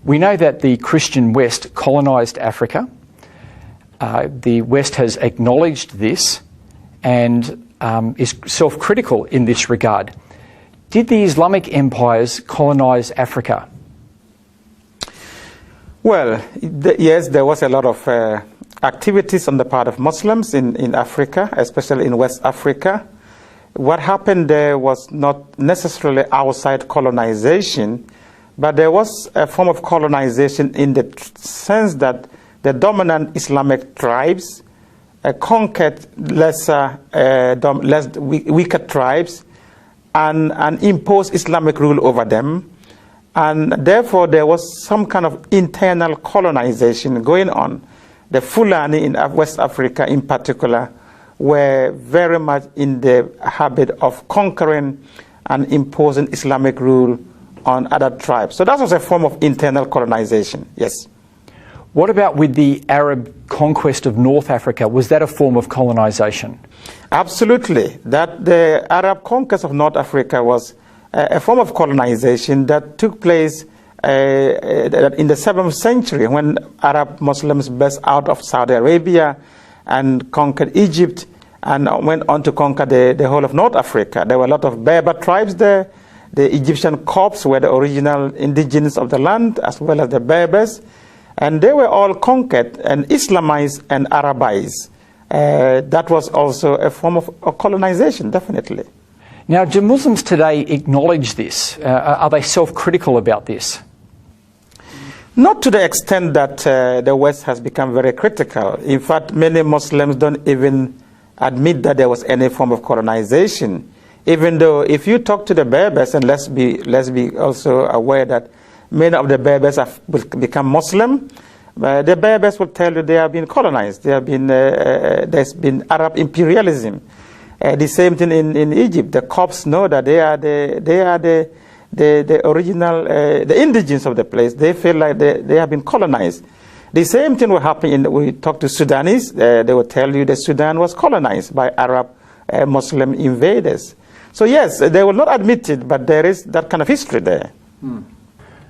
We know that the Christian West colonised Africa. The West has acknowledged this and is self-critical in this regard. Did the Islamic empires colonise Africa? Well, yes, there was a lot of activities on the part of Muslims in Africa, especially in West Africa. What happened there was not necessarily outside colonization, but there was a form of colonization in the sense that the dominant Islamic tribes conquered weaker tribes and imposed Islamic rule over them. And therefore, there was some kind of internal colonization going on. The Fulani in West Africa in particular were very much in the habit of conquering and imposing Islamic rule on other tribes. So that was a form of internal colonization, yes. What about with the Arab conquest of North Africa? Was that a form of colonization? Absolutely. That the Arab conquest of North Africa was a form of colonization that took place in the 7th century when Arab Muslims burst out of Saudi Arabia and conquered Egypt and went on to conquer the whole of North Africa. There were a lot of Berber tribes there. The Egyptian Copts were the original indigenous of the land, as well as the Berbers. And they were all conquered and Islamized and Arabized. That was also a form of colonization, definitely. Now, do Muslims today acknowledge this? Are they self-critical about this? Not to the extent that the West has become very critical. In fact, many Muslims don't even admit that there was any form of colonization. Even though if you talk to the Berbers, and let's be also aware that many of the Berbers will become Muslim, the Berbers will tell you they have been colonized. They have been, there's been Arab imperialism. The same thing in Egypt. The Copts know that they are the original, the indigenes of the place. They feel like they have been colonized. The same thing will happen we talk to Sudanese. They will tell you that Sudan was colonized by Arab Muslim invaders. So yes, they will not admit it, but there is that kind of history there.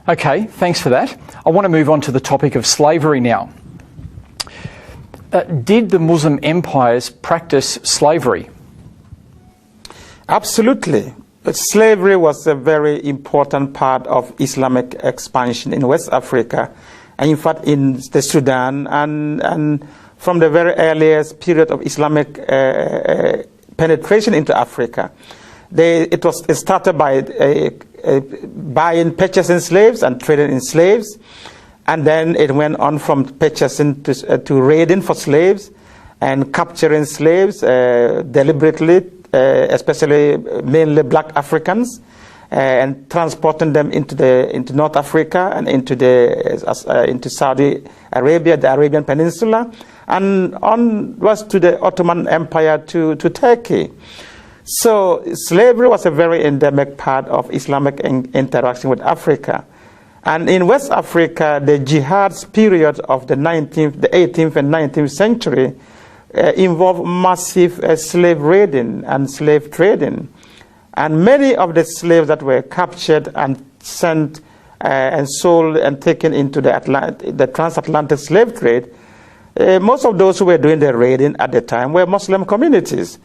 Okay, thanks for that. I want to move on to the topic of slavery now. Did the Muslim empires practice slavery? Absolutely. Slavery was a very important part of Islamic expansion in West Africa, and in fact in the Sudan, and from the very earliest period of Islamic penetration into Africa. It started by buying, purchasing slaves and trading in slaves, and then it went on from purchasing to raiding for slaves and capturing slaves deliberately, especially mainly black Africans, and transporting them into North Africa and into Saudi Arabia, the Arabian Peninsula, and onwards to the Ottoman Empire to Turkey. So slavery was a very endemic part of Islamic interaction with Africa. And in West Africa, the jihad's period of the 18th and 19th century involved massive slave raiding and slave trading. And many of the slaves that were captured and sent and sold and taken into the transatlantic slave trade, most of those who were doing the raiding at the time were Muslim communities.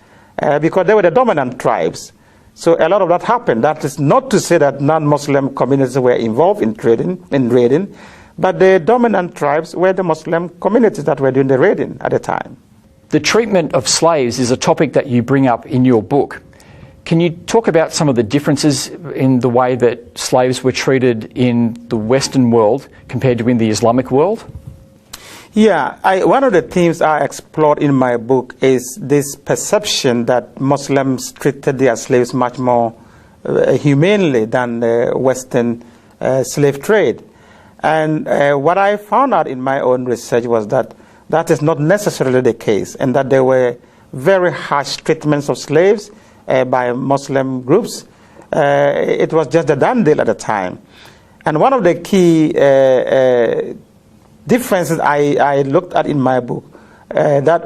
Because they were the dominant tribes. So a lot of that happened. That is not to say that non-Muslim communities were involved in raiding, but the dominant tribes were the Muslim communities that were doing the raiding at the time. The treatment of slaves is a topic that you bring up in your book. Can you talk about some of the differences in the way that slaves were treated in the Western world compared to in the Islamic world? Yeah, one of the themes I explored in my book is this perception that Muslims treated their slaves much more humanely than the Western slave trade. And what I found out in my own research was that that is not necessarily the case, and that there were very harsh treatments of slaves by Muslim groups. It was just a done deal at the time. And one of the key differences I looked at in my book that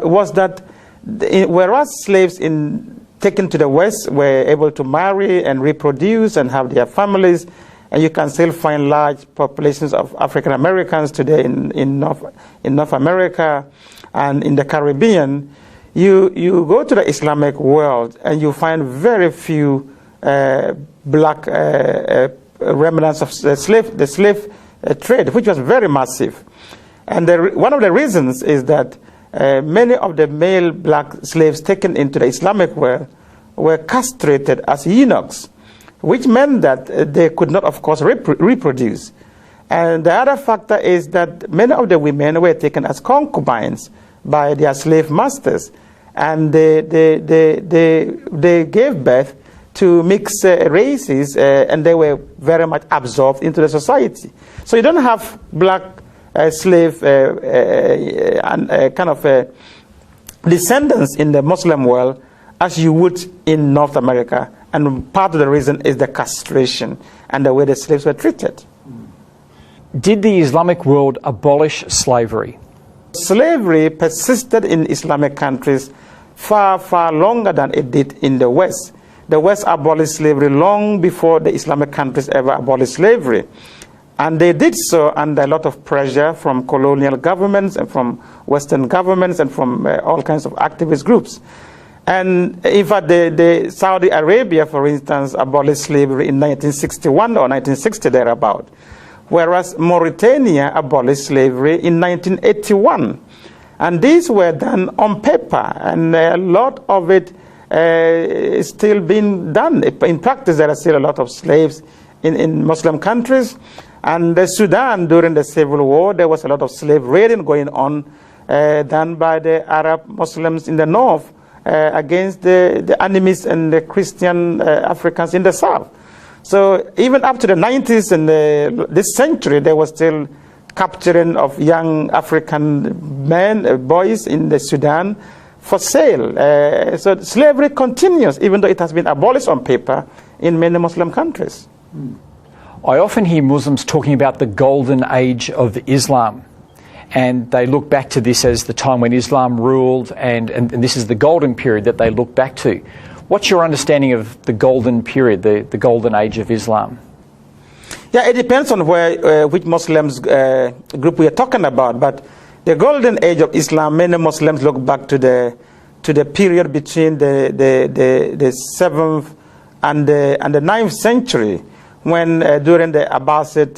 whereas slaves taken to the West were able to marry and reproduce and have their families, and you can still find large populations of African Americans today in North America and in the Caribbean, you go to the Islamic world and you find very few black remnants of the slave trade, which was very massive. And one of the reasons is that many of the male black slaves taken into the Islamic world were castrated as eunuchs, which meant that they could not, of course, reproduce. And the other factor is that many of the women were taken as concubines by their slave masters, and they gave birth to mixed races, and they were very much absorbed into the society. So you don't have black slave kind of descendants in the Muslim world as you would in North America, and part of the reason is the castration and the way the slaves were treated. Did the Islamic world abolish slavery? Slavery persisted in Islamic countries far, far longer than it did in the West. The West abolished slavery long before the Islamic countries ever abolished slavery. And they did so under a lot of pressure from colonial governments and from Western governments and from all kinds of activist groups. And in fact, the Saudi Arabia, for instance, abolished slavery in 1961 or 1960 thereabout, whereas Mauritania abolished slavery in 1981. And these were done on paper, and a lot of it is still being done. In practice, there are still a lot of slaves in Muslim countries. And the Sudan, during the Civil War, there was a lot of slave raiding going on, done by the Arab Muslims in the north against the enemies and the Christian Africans in the south. So even up to the 90s and this century, there was still capturing of young African men, boys in the Sudan for sale. So slavery continues, even though it has been abolished on paper in many Muslim countries. I often hear Muslims talking about the golden age of Islam, and they look back to this as the time when Islam ruled, and this is the golden period that they look back to. What's your understanding of the golden period, the golden age of Islam? Yeah, it depends on which Muslims group we are talking about, but the golden age of Islam, many Muslims look back to the period between the 7th and the 9th century, when during the Abbasid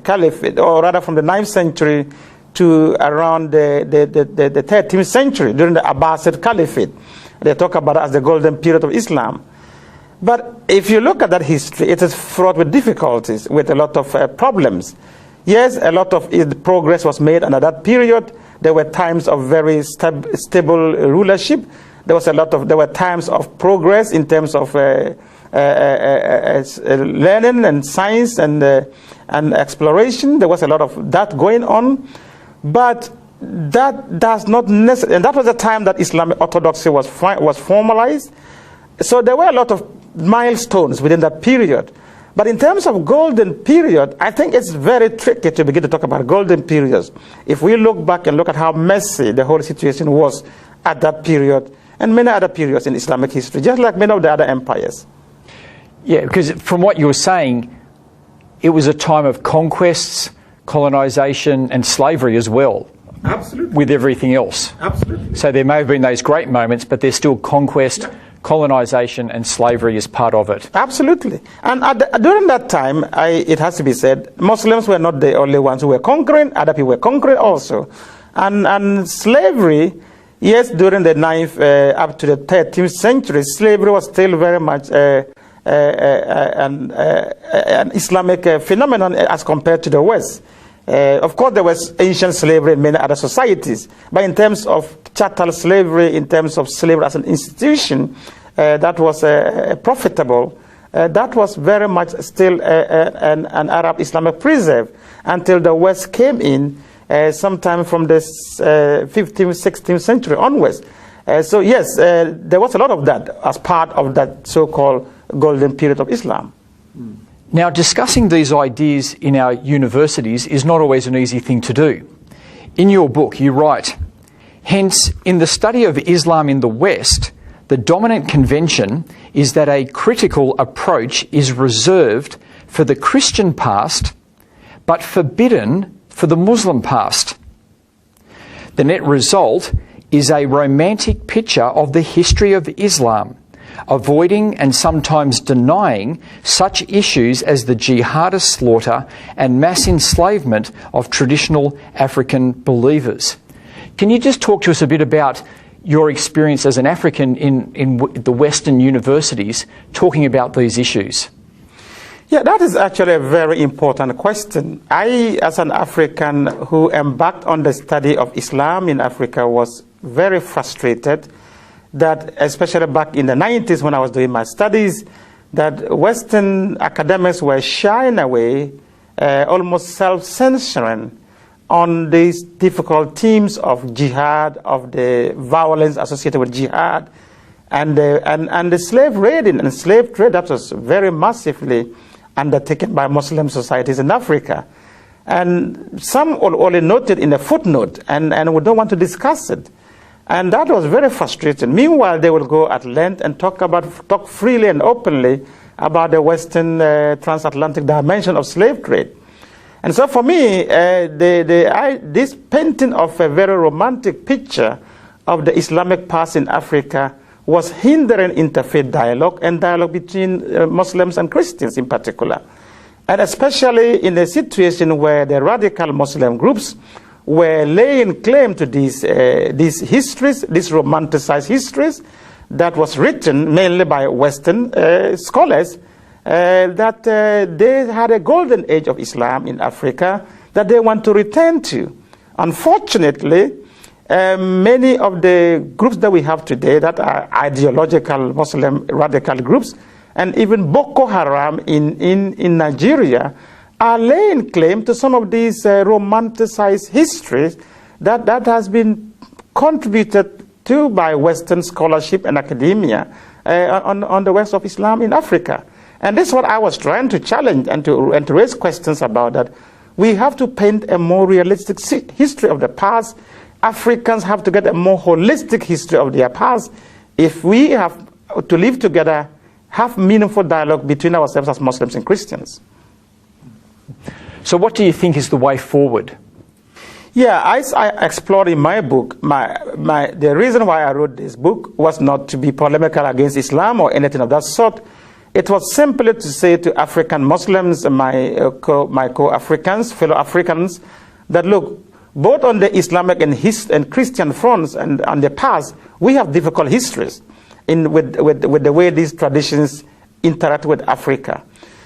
Caliphate, or rather from the 9th century to around the 13th century, during the Abbasid Caliphate. They talk about it as the golden period of Islam. But if you look at that history, it is fraught with difficulties, with a lot of problems. Yes, a lot of progress was made under that period. There were times of very stable rulership. There were times of progress in terms of learning and science and exploration. There was a lot of that going on. But that does not necessarily, and that was the time that Islamic orthodoxy was formalized. So there were a lot of milestones within that period. But in terms of golden period, I think it's very tricky to begin to talk about golden periods. If we look back and look at how messy the whole situation was at that period and many other periods in Islamic history, just like many of the other empires. Yeah, because from what you were saying, it was a time of conquests, colonization and slavery as well. Absolutely. With everything else. Absolutely. So there may have been those great moments, but there's still conquest, colonization and slavery as part of it. Absolutely. And during that time, it has to be said, Muslims were not the only ones who were conquering, other people were conquering also. And slavery, yes, during the 9th up to the 13th century, slavery was still very much an Islamic phenomenon as compared to the West. Of course, there was ancient slavery in many other societies, but in terms of chattel slavery, in terms of slavery as an institution, that was profitable. That was very much still an Arab Islamic preserve until the West came in sometime from the 15th, 16th century onwards. So yes, there was a lot of that as part of that so-called golden period of Islam. Now, discussing these ideas in our universities is not always an easy thing to do. In your book, you write, hence, in the study of Islam in the West, the dominant convention is that a critical approach is reserved for the Christian past, but forbidden for the Muslim past. The net result is a romantic picture of the history of Islam, avoiding and sometimes denying such issues as the jihadist slaughter and mass enslavement of traditional African believers. Can you just talk to us a bit about your experience as an African in the Western universities talking about these issues? Yeah, that is actually a very important question. I, as an African who embarked on the study of Islam in Africa, was very frustrated that, especially back in the 90s when I was doing my studies, that Western academics were shying away, almost self-censoring on these difficult themes of jihad, of the violence associated with jihad, and the slave raiding and slave trade that was very massively undertaken by Muslim societies in Africa. And some only noted in a footnote, and we don't want to discuss it. And that was very frustrating. Meanwhile, they will go at length and talk freely and openly about the Western transatlantic dimension of slave trade. And so for me, this painting of a very romantic picture of the Islamic past in Africa was hindering interfaith dialogue and dialogue between Muslims and Christians in particular. And especially in a situation where the radical Muslim groups were laying claim to these histories, these romanticized histories that was written mainly by Western scholars, that they had a golden age of Islam in Africa that they want to return to. Unfortunately, many of the groups that we have today that are ideological Muslim radical groups, and even Boko Haram in Nigeria, are laying claim to some of these romanticized histories that has been contributed to by Western scholarship and academia on the West of Islam in Africa. And this is what I was trying to challenge and to raise questions about, that we have to paint a more realistic history of the past. Africans have to get a more holistic history of their past if we have to live together, have meaningful dialogue between ourselves as Muslims and Christians. So what do you think is the way forward? Yeah, I explored in my book, the reason why I wrote this book was not to be polemical against Islam or anything of that sort. It was simply to say to African Muslims, my co-Africans, fellow Africans, that look, both on the Islamic and Christian fronts and on the past, we have difficult histories with the way these traditions interact with Africa.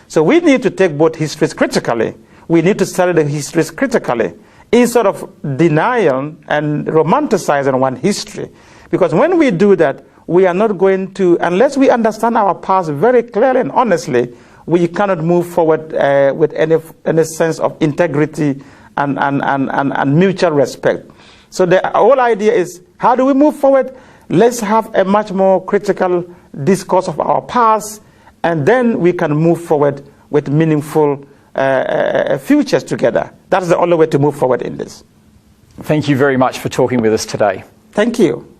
So we need to take both histories critically. We need to study the histories critically, instead of denying and romanticizing one history. Because when we do that, we are not going to, unless we understand our past very clearly and honestly, we cannot move forward with any sense of integrity and mutual respect. So the whole idea is, how do we move forward? Let's have a much more critical discourse of our past, and then we can move forward with meaningful futures together. That's the only way to move forward in this. Thank you very much for talking with us today. Thank you.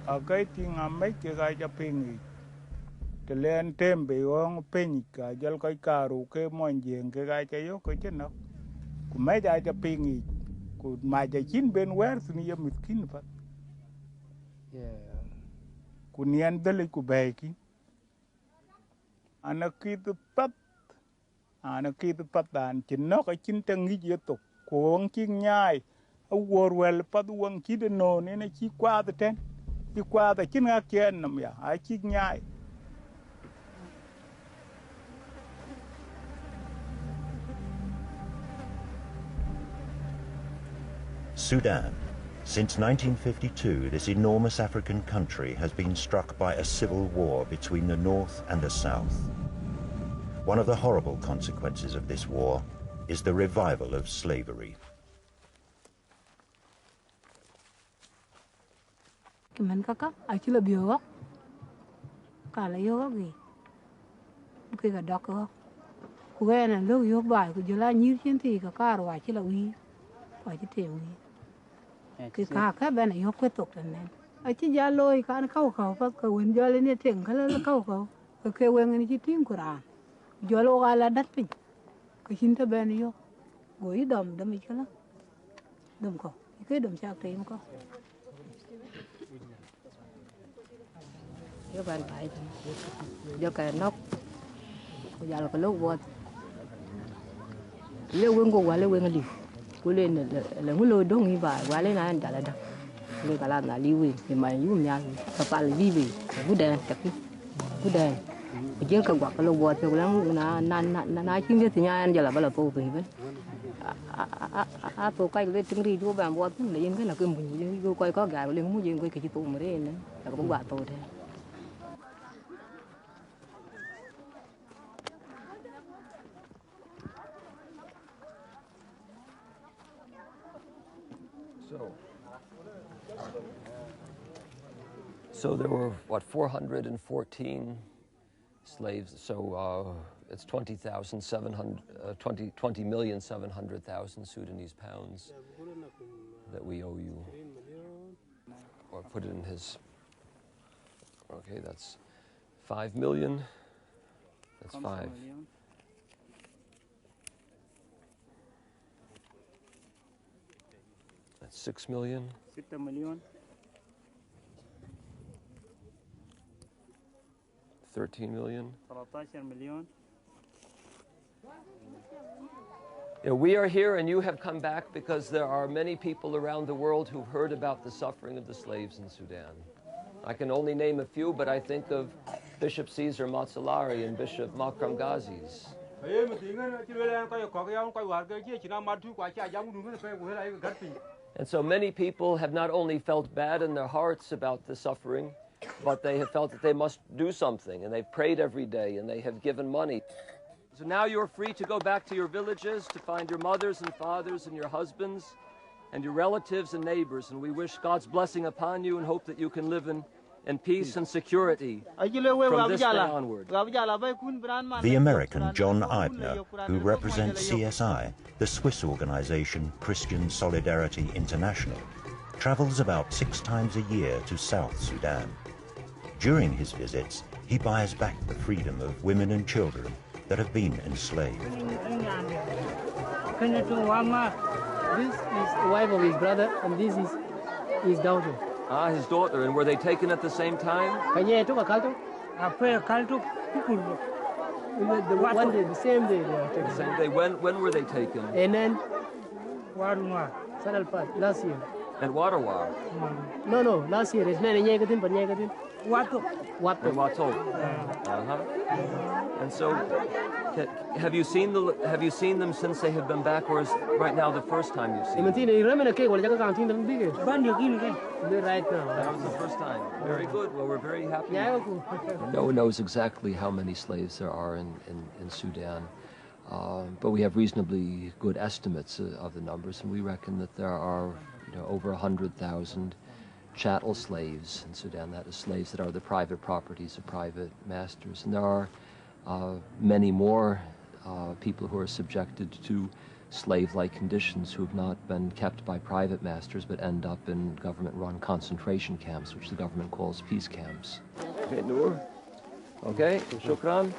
Akai tinga mai ke ga ja pingi te len tembe ong pin ka jal kai karu ke monjeng ke ga ja yo ko chena ku mai ja pingi ku ma ja kin ben wer ni ya miskin fa ku nian dele ku baiki anakit pat dan chin no ka chin tangi je to ko ong kin nyai a wor wel pat wong ki de no ne na chi kwa de ten qua the kin ga ken nam ya a chi nyai. Sudan. Since 1952, this enormous African country has been struck by a civil war between the north and the south. One of the horrible consequences of this war is the revival of slavery. Mình kaka achi la bio ka la yo gi ke ga dok ko ku ga na lo yo ba ku jula nyir chen ti ka ro achi la wi ko chi te wi ke ka ba na yo ko tok ne achi ja loi ka na kau pa ka wen jo le ne teng ka la kau ka ke wen ni chi tin Quran jo lo ga la dat pin ka chin ta ba ni yo go i dom i ka la dom ko ke dom cha te ko yo ban bai yo ka nok ko ya lo ko lo le wengo wale wengali kule le ngulo dongi ba wale na ndala da le kala na liwe e mai yu nya papa le vive budan tapi budan je ka gwa kala bo te kulang na chinge tinya njala bala po pe ben a po kai le tingri du ba bo le yin cái là cái mun ju coi có gà le mu yin coi cái tu mà đấy nè là có gwa to thế. So there were, what, 414 slaves, so it's 20,700,000 Sudanese pounds that we owe you. Or put it in his, okay, that's 5 million, that's 5. That's 6 million. 6 million. 13 million. 13 million. Yeah, we are here and you have come back because there are many people around the world who've heard about the suffering of the slaves in Sudan. I can only name a few, but I think of Bishop Caesar Matsalari and Bishop Makram Ghazis. And so many people have not only felt bad in their hearts about the suffering, but they have felt that they must do something, and they've prayed every day, and they have given money. So now you're free to go back to your villages, to find your mothers and fathers and your husbands and your relatives and neighbors, and we wish God's blessing upon you and hope that you can live in peace and security from this day onward. The American John Eibner, who represents CSI, the Swiss organization Christian Solidarity International, travels about 6 times a year to South Sudan. During his visits, he buys back the freedom of women and children that have been enslaved. This is the wife of his brother, and this is his daughter. Ah, his daughter. And were they taken at the same time? The same day they were taken. The same day. When were they taken? And then last year. At Warawa? No, last year. It's not Wato. And so, have you seen them since they have been back, or is right now the first time you've seen them? Right now. That was the first time. Very good. Well, we're very happy. No one knows exactly how many slaves there are in Sudan, but we have reasonably good estimates of the numbers, and we reckon that there are over 100,000 chattel slaves in Sudan. That is, slaves that are the private properties of private masters. And there are many more people who are subjected to slave-like conditions who have not been kept by private masters but end up in government-run concentration camps, which the government calls peace camps. Okay, Noor? Okay, shukran.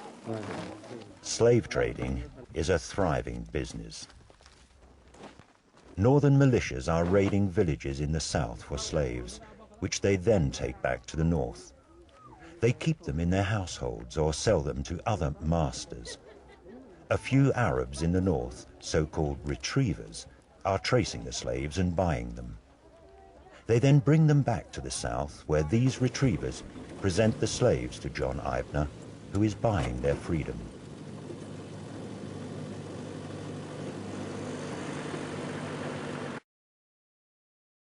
Slave trading is a thriving business. Northern militias are raiding villages in the south for slaves, which they then take back to the north. They keep them in their households or sell them to other masters. A few Arabs in the north, so-called retrievers, are tracing the slaves and buying them. They then bring them back to the south, where these retrievers present the slaves to John Eibner, who is buying their freedom.